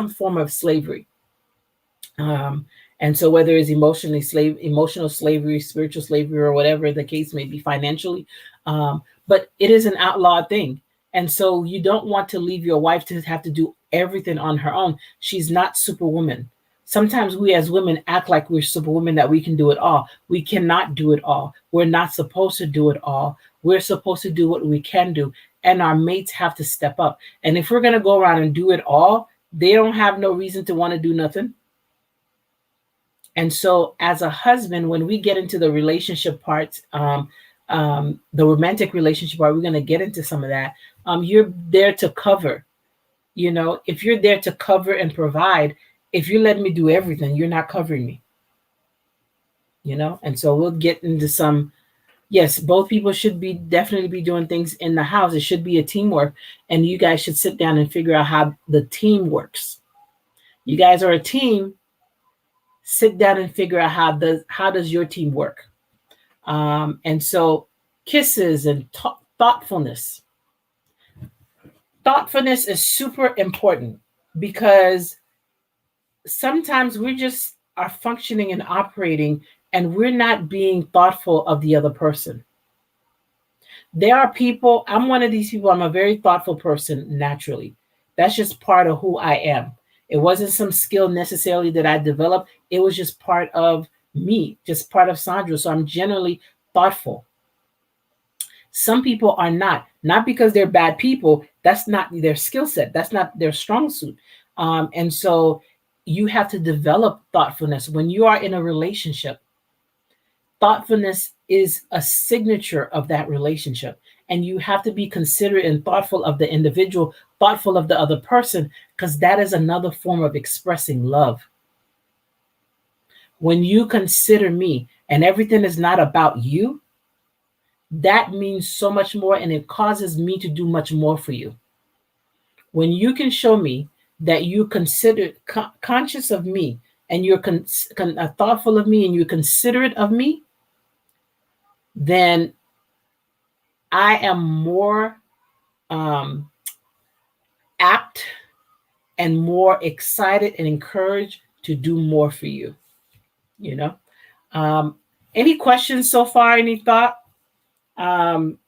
form of slavery. And so whether it's emotional slavery, spiritual slavery, or whatever the case may be, financially, but it is an outlawed thing. And so you don't want to leave your wife to have to do everything on her own. She's not superwoman. Sometimes we as women act like we're superwomen, that we can do it all. We cannot do it all. We're not supposed to do it all. We're supposed to do what we can do. And our mates have to step up. And if we're going to go around and do it all, they don't have no reason to want to do nothing. And so as a husband, when we get into the relationship part, the romantic relationship part, we're going to get into some of that. You're there to cover. You know, if you're there to cover and provide, if you let me do everything, you're not covering me. You know, and so we'll get into some. Yes, both people should be definitely be doing things in the house. It should be a teamwork, and you guys should sit down and figure out how the team works. You guys are a team. Sit down and figure out how does your team work. And so kisses and thoughtfulness. Thoughtfulness is super important, because sometimes we just are functioning and operating and we're not being thoughtful of the other person. There are people, I'm one of these people, I'm a very thoughtful person naturally. That's just part of who I am. It wasn't some skill necessarily that I developed. It was just part of me, just part of Sandra. So I'm generally thoughtful. Some people are not because they're bad people. That's not their skill set. That's not their strong suit. And so you have to develop thoughtfulness when you are in a relationship. Thoughtfulness is a signature of that relationship. And you have to be considerate and thoughtful of the individual, thoughtful of the other person, because that is another form of expressing love. When you consider me and everything is not about you, that means so much more, and it causes me to do much more for you. When you can show me that you consider conscious of me, and you're thoughtful of me, and you're considerate of me, then I am more apt and more excited and encouraged to do more for you. You know, any questions so far? Any thought? Any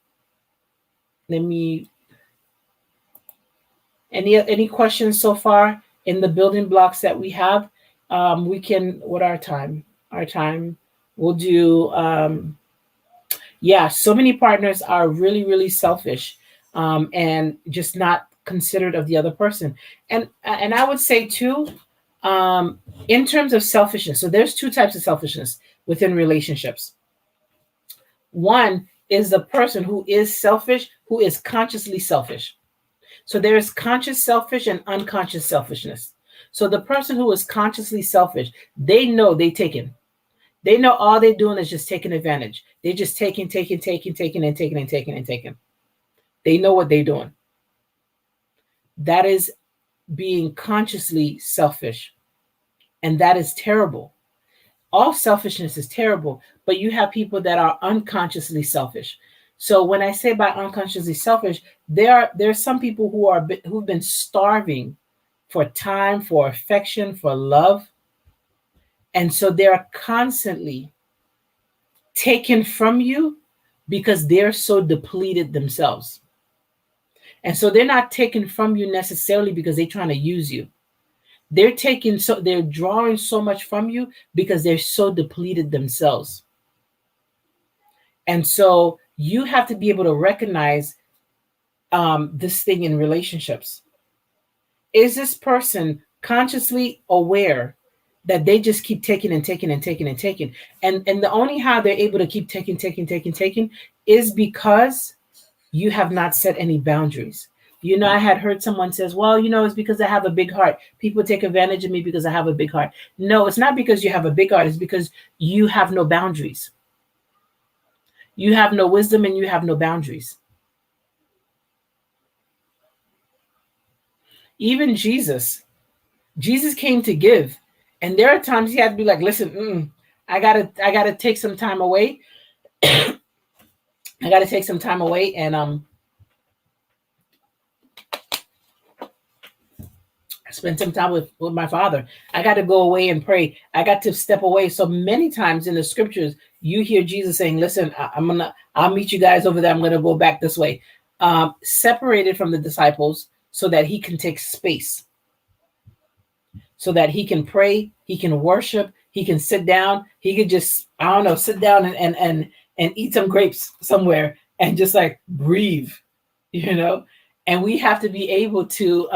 questions so far in the building blocks that we have? We can, what our time we'll do. So many partners are really, really selfish, and just not considerate of the other person. And I would say too, in terms of selfishness, so there's two types of selfishness within relationships. One is the person who is selfish, who is consciously selfish. So there is conscious selfish and unconscious selfishness. So the person who is consciously selfish, they know they taking. They know all they're doing is just taking advantage. They're just taking. They know what they're doing. That is being consciously selfish. And that is terrible. All selfishness is terrible, but you have people that are unconsciously selfish. So when I say by unconsciously selfish, there's some people who've been starving for time, for affection, for love. And so they're constantly taken from you because they're so depleted themselves. And so they're not taken from you necessarily because they're trying to use you. They're drawing so much from you because they're so depleted themselves. And so you have to be able to recognize this thing in relationships. Is this person consciously aware that they just keep taking and taking and taking and taking? And the only how they're able to keep taking is because you have not set any boundaries. You know, I had heard someone says, well, you know, it's because I have a big heart. People take advantage of me because I have a big heart. No, it's not because you have a big heart. It's because you have no boundaries. You have no wisdom and you have no boundaries. Even Jesus came to give. And there are times he had to be like, listen, I gotta take some time away. I gotta take some time away, and spend some time with my father. I got to go away and pray. I got to step away. So many times in the scriptures, you hear Jesus saying, listen, I'll meet you guys over there. I'm going to go back this way. Separated from the disciples so that he can take space, so that he can pray, he can worship, he can sit down, he could just, I don't know, sit down and eat some grapes somewhere and just like breathe, and we have to be able to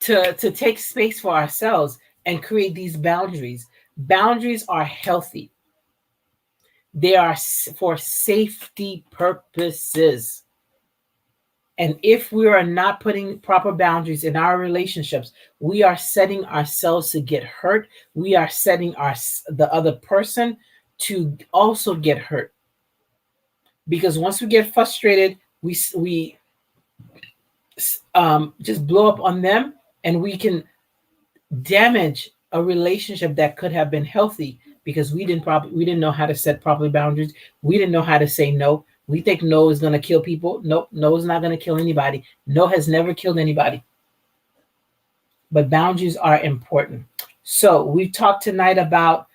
take space for ourselves and create these boundaries. Boundaries are healthy. They are for safety purposes. And if we are not putting proper boundaries in our relationships, we are setting ourselves to get hurt. We are setting the other person to also get hurt. Because once we get frustrated, we just blow up on them, and we can damage a relationship that could have been healthy because we didn't know how to set proper boundaries. We didn't know how to say no. We think no is going to kill people. Nope, no is not going to kill anybody. No has never killed anybody. But boundaries are important. So we've talked about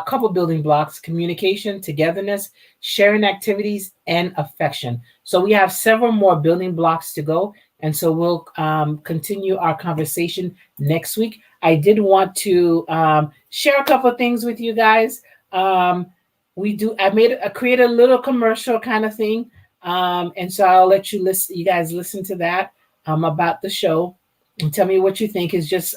couple building blocks: communication, togetherness, sharing activities, and affection. So we have several more building blocks to go. And so we'll continue our conversation next week. I did want to share a couple of things with you guys. I created a little commercial kind of thing. And so I'll let you guys listen to that about the show and tell me what you think. Is just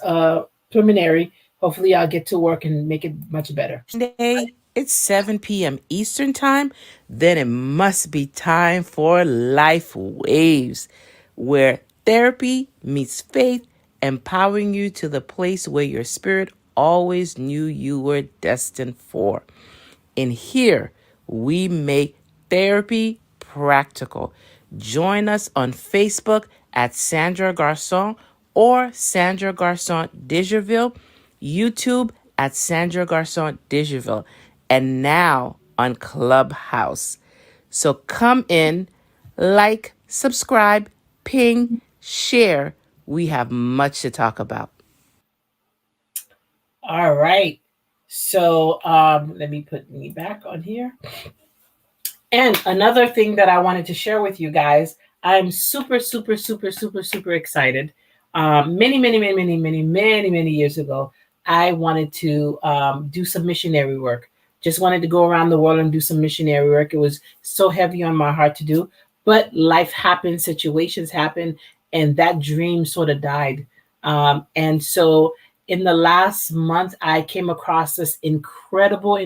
preliminary. Hopefully I'll get to work and make it much better. Today, it's 7 p.m. Eastern Time. Then it must be time for Life Waves, where therapy meets faith, empowering you to the place where your spirit always knew you were destined for. In here, we make therapy practical. Join us on Facebook at Sandra Garcon or Sandra Garcon Digeville, YouTube at Sandra Garcon Digeville, and now on Clubhouse. So come in, like, subscribe, ping, share. We have much to talk about. All right. So let me put me back on here. And another thing that I wanted to share with you guys, I'm super, super, super, super, super excited. Many years ago, I wanted to do some missionary work. Just wanted to go around the world and do some missionary work. It was so heavy on my heart to do, but life happened, situations happened, and that dream sort of died. And so in the last month, I came across this incredible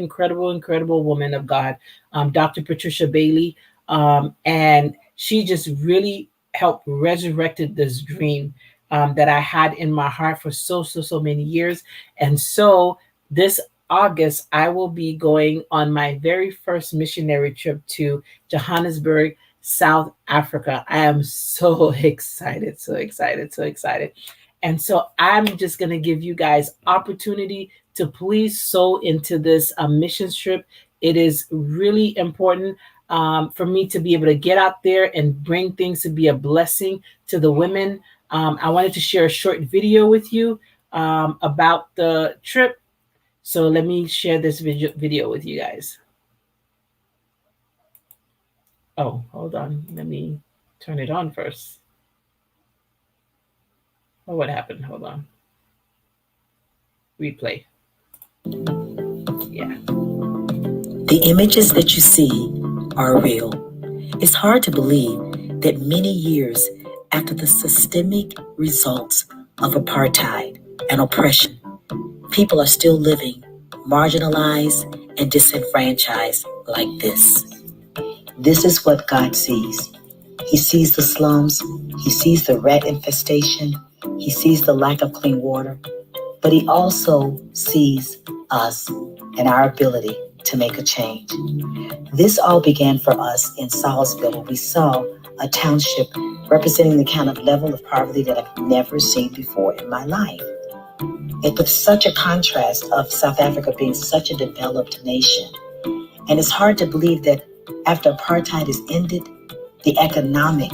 woman of God, Dr. Patricia Bailey. And she just really helped resurrected this dream that I had in my heart for so many years. And so this August, I will be going on my very first missionary trip to Johannesburg, South Africa. I am so excited. And so I'm just going to give you guys opportunity to please sow into this missions trip. It is really important for me to be able to get out there and bring things to be a blessing to the women. I wanted to share a short video with you about the trip. So let me share this video with you guys. Oh, hold on. Let me turn it on first. Oh, what happened? Hold on. Replay. Yeah. The images that you see are real. It's hard to believe that many years after the systemic results of apartheid and oppression, people are still living marginalized and disenfranchised like this. This is what God sees. He sees the slums. He sees the rat infestation. He sees the lack of clean water. But he also sees us and our ability to make a change. This all began for us in Salisbury, when we saw a township representing the kind of level of poverty that I've never seen before in my life. It was such a contrast of South Africa being such a developed nation. And it's hard to believe that After apartheid is ended, the economic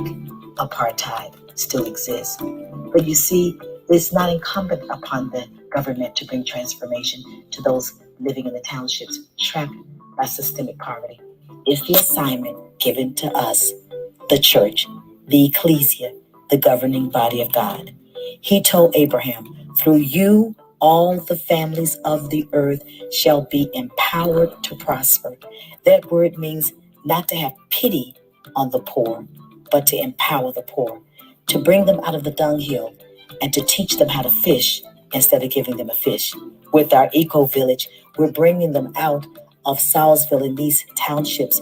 apartheid still exists. But you see, it's not incumbent upon the government to bring transformation to those living in the townships trapped by systemic poverty. It's the assignment given to us, the church, the ecclesia, the governing body of God. He told Abraham, through you, all the families of the earth shall be empowered to prosper. That word means not to have pity on the poor, but to empower the poor, to bring them out of the dunghill and to teach them how to fish instead of giving them a fish. With our eco village, we're bringing them out of Salisbury in these townships.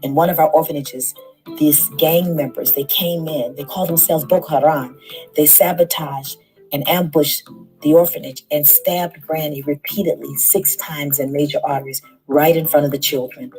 In one of our orphanages, these gang members, they came in, they called themselves Boko Haram. They sabotaged and ambushed the orphanage and stabbed Granny repeatedly 6 times in major arteries right in front of the children.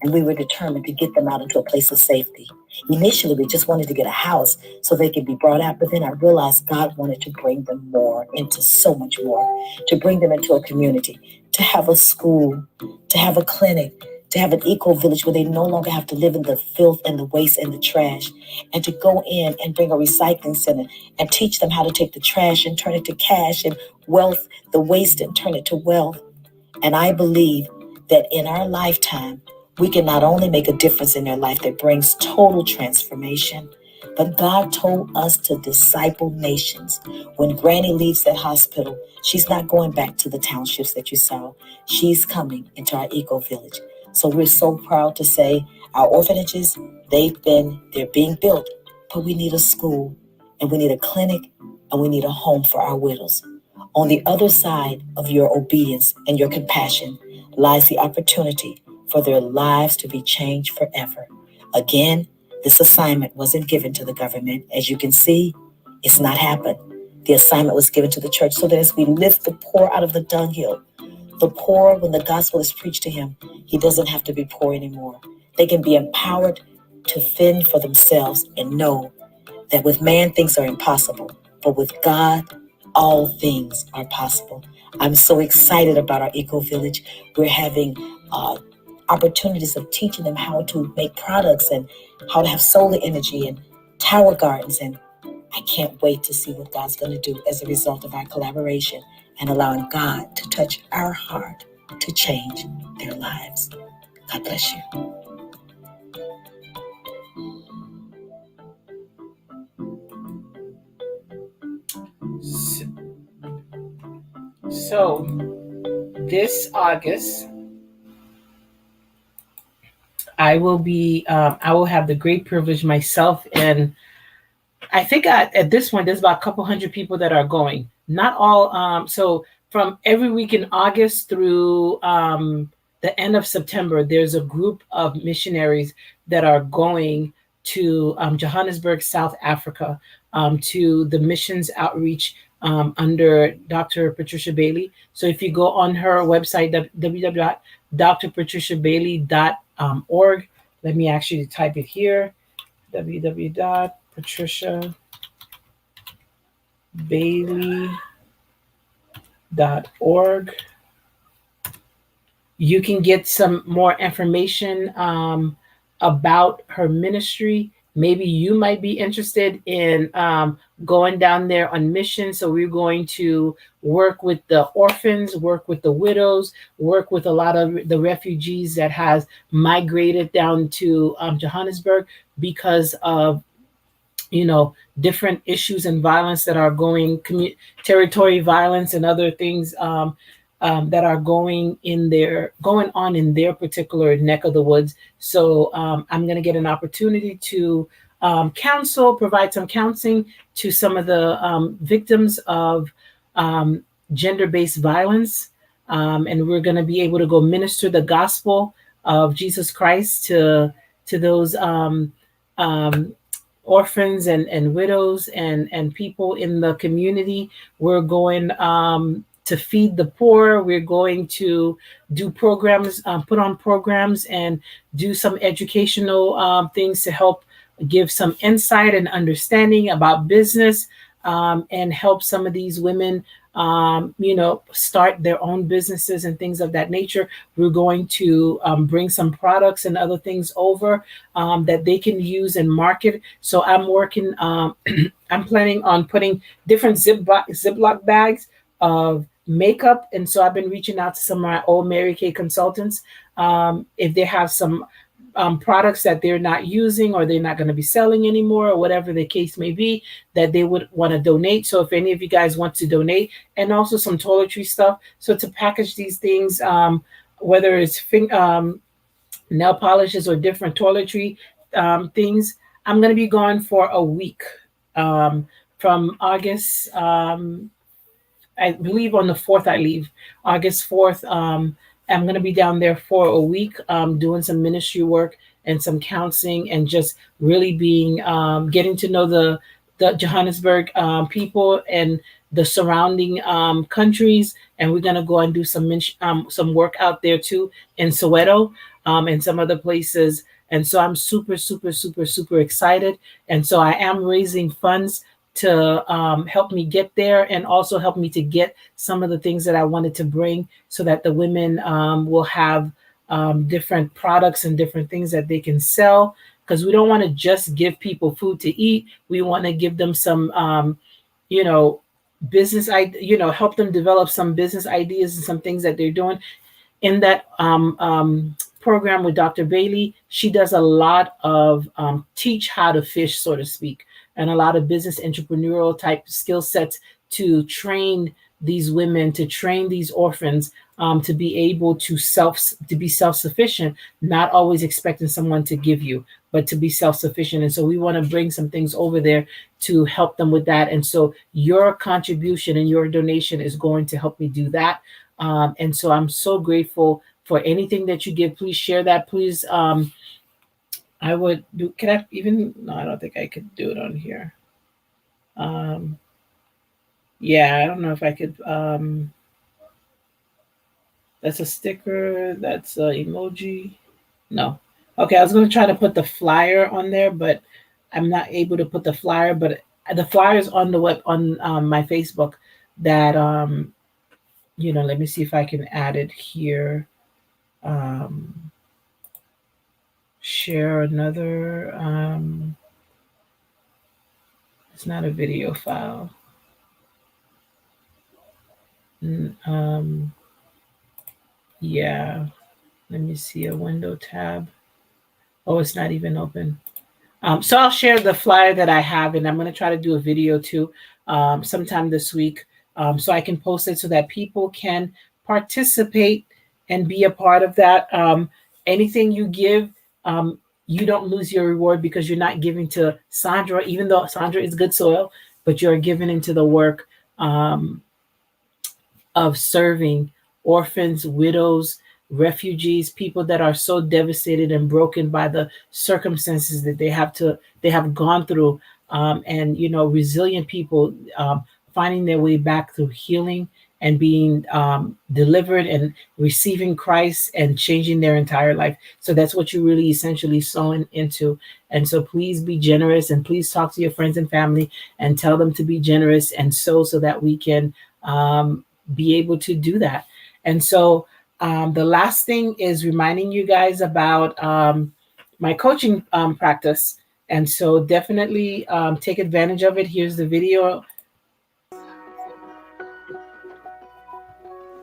And we were determined to get them out into a place of safety. Initially, we just wanted to get a house so they could be brought out, but then I realized God wanted to bring them more, into so much more, to bring them into a community, to have a school, to have a clinic, to have an eco village where they no longer have to live in the filth and the waste and the trash, and to go in and bring a recycling center and teach them how to take the trash and turn it to cash, and wealth, the waste, and turn it to wealth. And I believe that in our lifetime, we can not only make a difference in their life that brings total transformation, but God told us to disciple nations. When Granny leaves that hospital, she's not going back to the townships that you saw. She's coming into our eco village. So we're so proud to say our orphanages, they're being built, but we need a school, and we need a clinic, and we need a home for our widows. On the other side of your obedience and your compassion lies the opportunity for their lives to be changed forever. Again, this assignment wasn't given to the government. As you can see, it's not happened. The assignment was given to the church so that as we lift the poor out of the dunghill, the poor, when the gospel is preached to him, he doesn't have to be poor anymore. They can be empowered to fend for themselves and know that with man things are impossible, but with God, all things are possible. I'm so excited about our eco village. We're having opportunities of teaching them how to make products and how to have solar energy and tower gardens. And I can't wait to see what God's going to do as a result of our collaboration and allowing God to touch our heart to change their lives. God bless you. So this August, I will have the great privilege myself, and I think at this point there's about a couple hundred people that are going. Not all. So from every week in August through the end of September, there's a group of missionaries that are going to Johannesburg, South Africa, to the missions outreach under Dr. Patricia Bailey. So if you go on her website, www.drpatriciabailey.org, let me actually type it here, www.patriciabailey.org. You can get some more information about her ministry. Maybe you might be interested in going down there on mission. So we're going to work with the orphans, work with the widows, work with a lot of the refugees that has migrated down to Johannesburg because of different issues and violence that are going, territory violence and other things that are going on in their particular neck of the woods. So I'm going to get an opportunity to provide some counseling to some of the victims of gender-based violence. And we're going to be able to go minister the gospel of Jesus Christ to those orphans and widows and people in the community. We're going to feed the poor. We're going to do programs, put on programs and do some educational things to help give some insight and understanding about business and help some of these women start their own businesses and things of that nature. We're going to bring some products and other things over that they can use and market. So I'm working, I'm planning on putting different Ziploc bags of makeup. And so I've been reaching out to some of my old Mary Kay consultants if they have some products that they're not using or they're not going to be selling anymore or whatever the case may be that they would want to donate. So if any of you guys want to donate, and also some toiletry stuff. So to package these things, whether it's nail polishes or different toiletry things, I'm going to be gone for a week from August. I believe on the 4th I leave, August 4th. I'm going to be down there for a week doing some ministry work and some counseling and just really being getting to know the Johannesburg people and the surrounding countries. And we're going to go and do some work out there too in Soweto and some other places. And so I'm super, super, super, super excited. And so I am raising funds to help me get there and also help me to get some of the things that I wanted to bring so that the women will have different products and different things that they can sell. Because we don't want to just give people food to eat. We want to give them some, business, help them develop some business ideas and some things that they're doing. In that program with Dr. Bailey, she does a lot of teach how to fish, so to speak, and a lot of business entrepreneurial type skill sets to train these women, to train these orphans to be able to be self-sufficient, not always expecting someone to give you, but to be self-sufficient. And so we want to bring some things over there to help them with that. And so your contribution and your donation is going to help me do that. And so I'm so grateful for anything that you give. Please share that. Please, I would do, can I even, no, I don't think I could do it on here. Yeah, I don't know if I could, that's a sticker, that's an emoji. No. Okay, I was going to try to put the flyer on there, but I'm not able to put the flyer, but the flyer is on the web, on my Facebook that, let me see if I can add it here. Share another, it's not a video file. Yeah, let me see, a window tab. Oh, it's not even open. So I'll share the flyer that I have, and I'm going to try to do a video too sometime this week so I can post it so that people can participate and be a part of that. Anything you give, you don't lose your reward because you're not giving to Sandra, even though Sandra is good soil, but you're giving into the work of serving orphans, widows, refugees, people that are so devastated and broken by the circumstances that they have gone through, and resilient people finding their way back through healing and being delivered and receiving Christ and changing their entire life. So that's what you're really essentially sowing into. And so please be generous, and please talk to your friends and family and tell them to be generous and so that we can be able to do that. And so the last thing is reminding you guys about my coaching practice. And so definitely take advantage of it. Here's the video.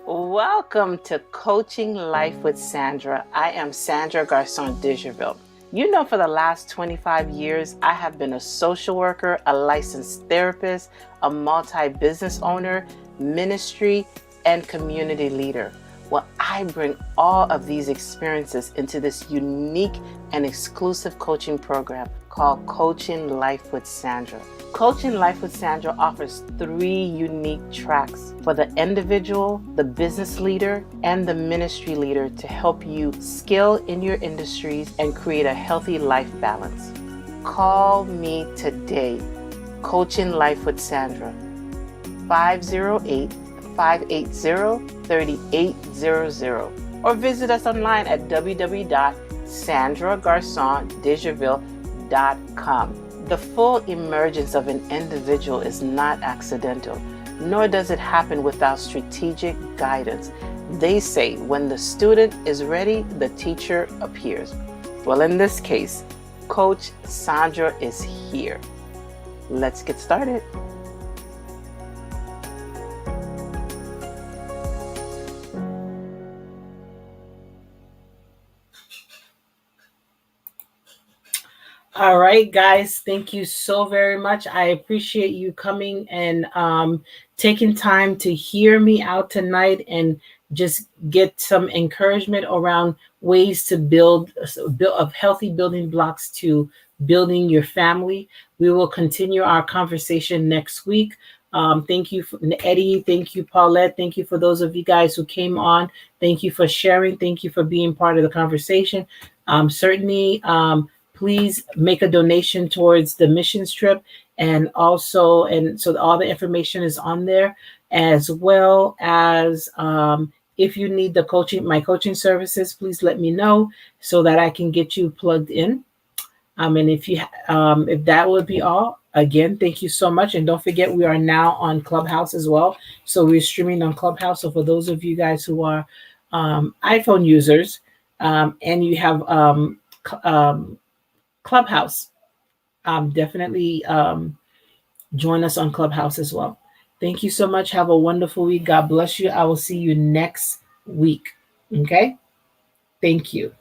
Welcome to Coaching Life with Sandra. I am Sandra Garcon Dejerville. You know, for the last 25 years, I have been a social worker, a licensed therapist, a multi-business owner, ministry, and community leader. Well, I bring all of these experiences into this unique and exclusive coaching program called Coaching Life with Sandra. Coaching Life with Sandra offers 3 unique tracks for the individual, the business leader, and the ministry leader to help you scale in your industries and create a healthy life balance. Call me today, Coaching Life with Sandra, 508-580-3800, or visit us online at www.sandragarcondejerville.com. The full emergence of an individual is not accidental. nor does it happen without strategic guidance. They say when the student is ready, the teacher appears. Well, in this case, Coach Sandra is here. Let's get started. All right, guys, thank you so very much. I appreciate you coming and taking time to hear me out tonight and just get some encouragement around ways to build of healthy building blocks to building your family. We will continue our conversation next week. Thank you, Eddie. Thank you, Paulette. Thank you for those of you guys who came on. Thank you for sharing. Thank you for being part of the conversation. Certainly, please make a donation towards the missions trip, and also, and so all the information is on there, as well as if you need my coaching services, please let me know so that I can get you plugged in. And if that would be all, again, thank you so much. And don't forget, we are now on Clubhouse as well. So we're streaming on Clubhouse. So for those of you guys who are iPhone users, and you have Clubhouse, definitely join us on Clubhouse as well. Thank you so much. Have a wonderful week. God bless you. I will see you next week. Okay? Thank you.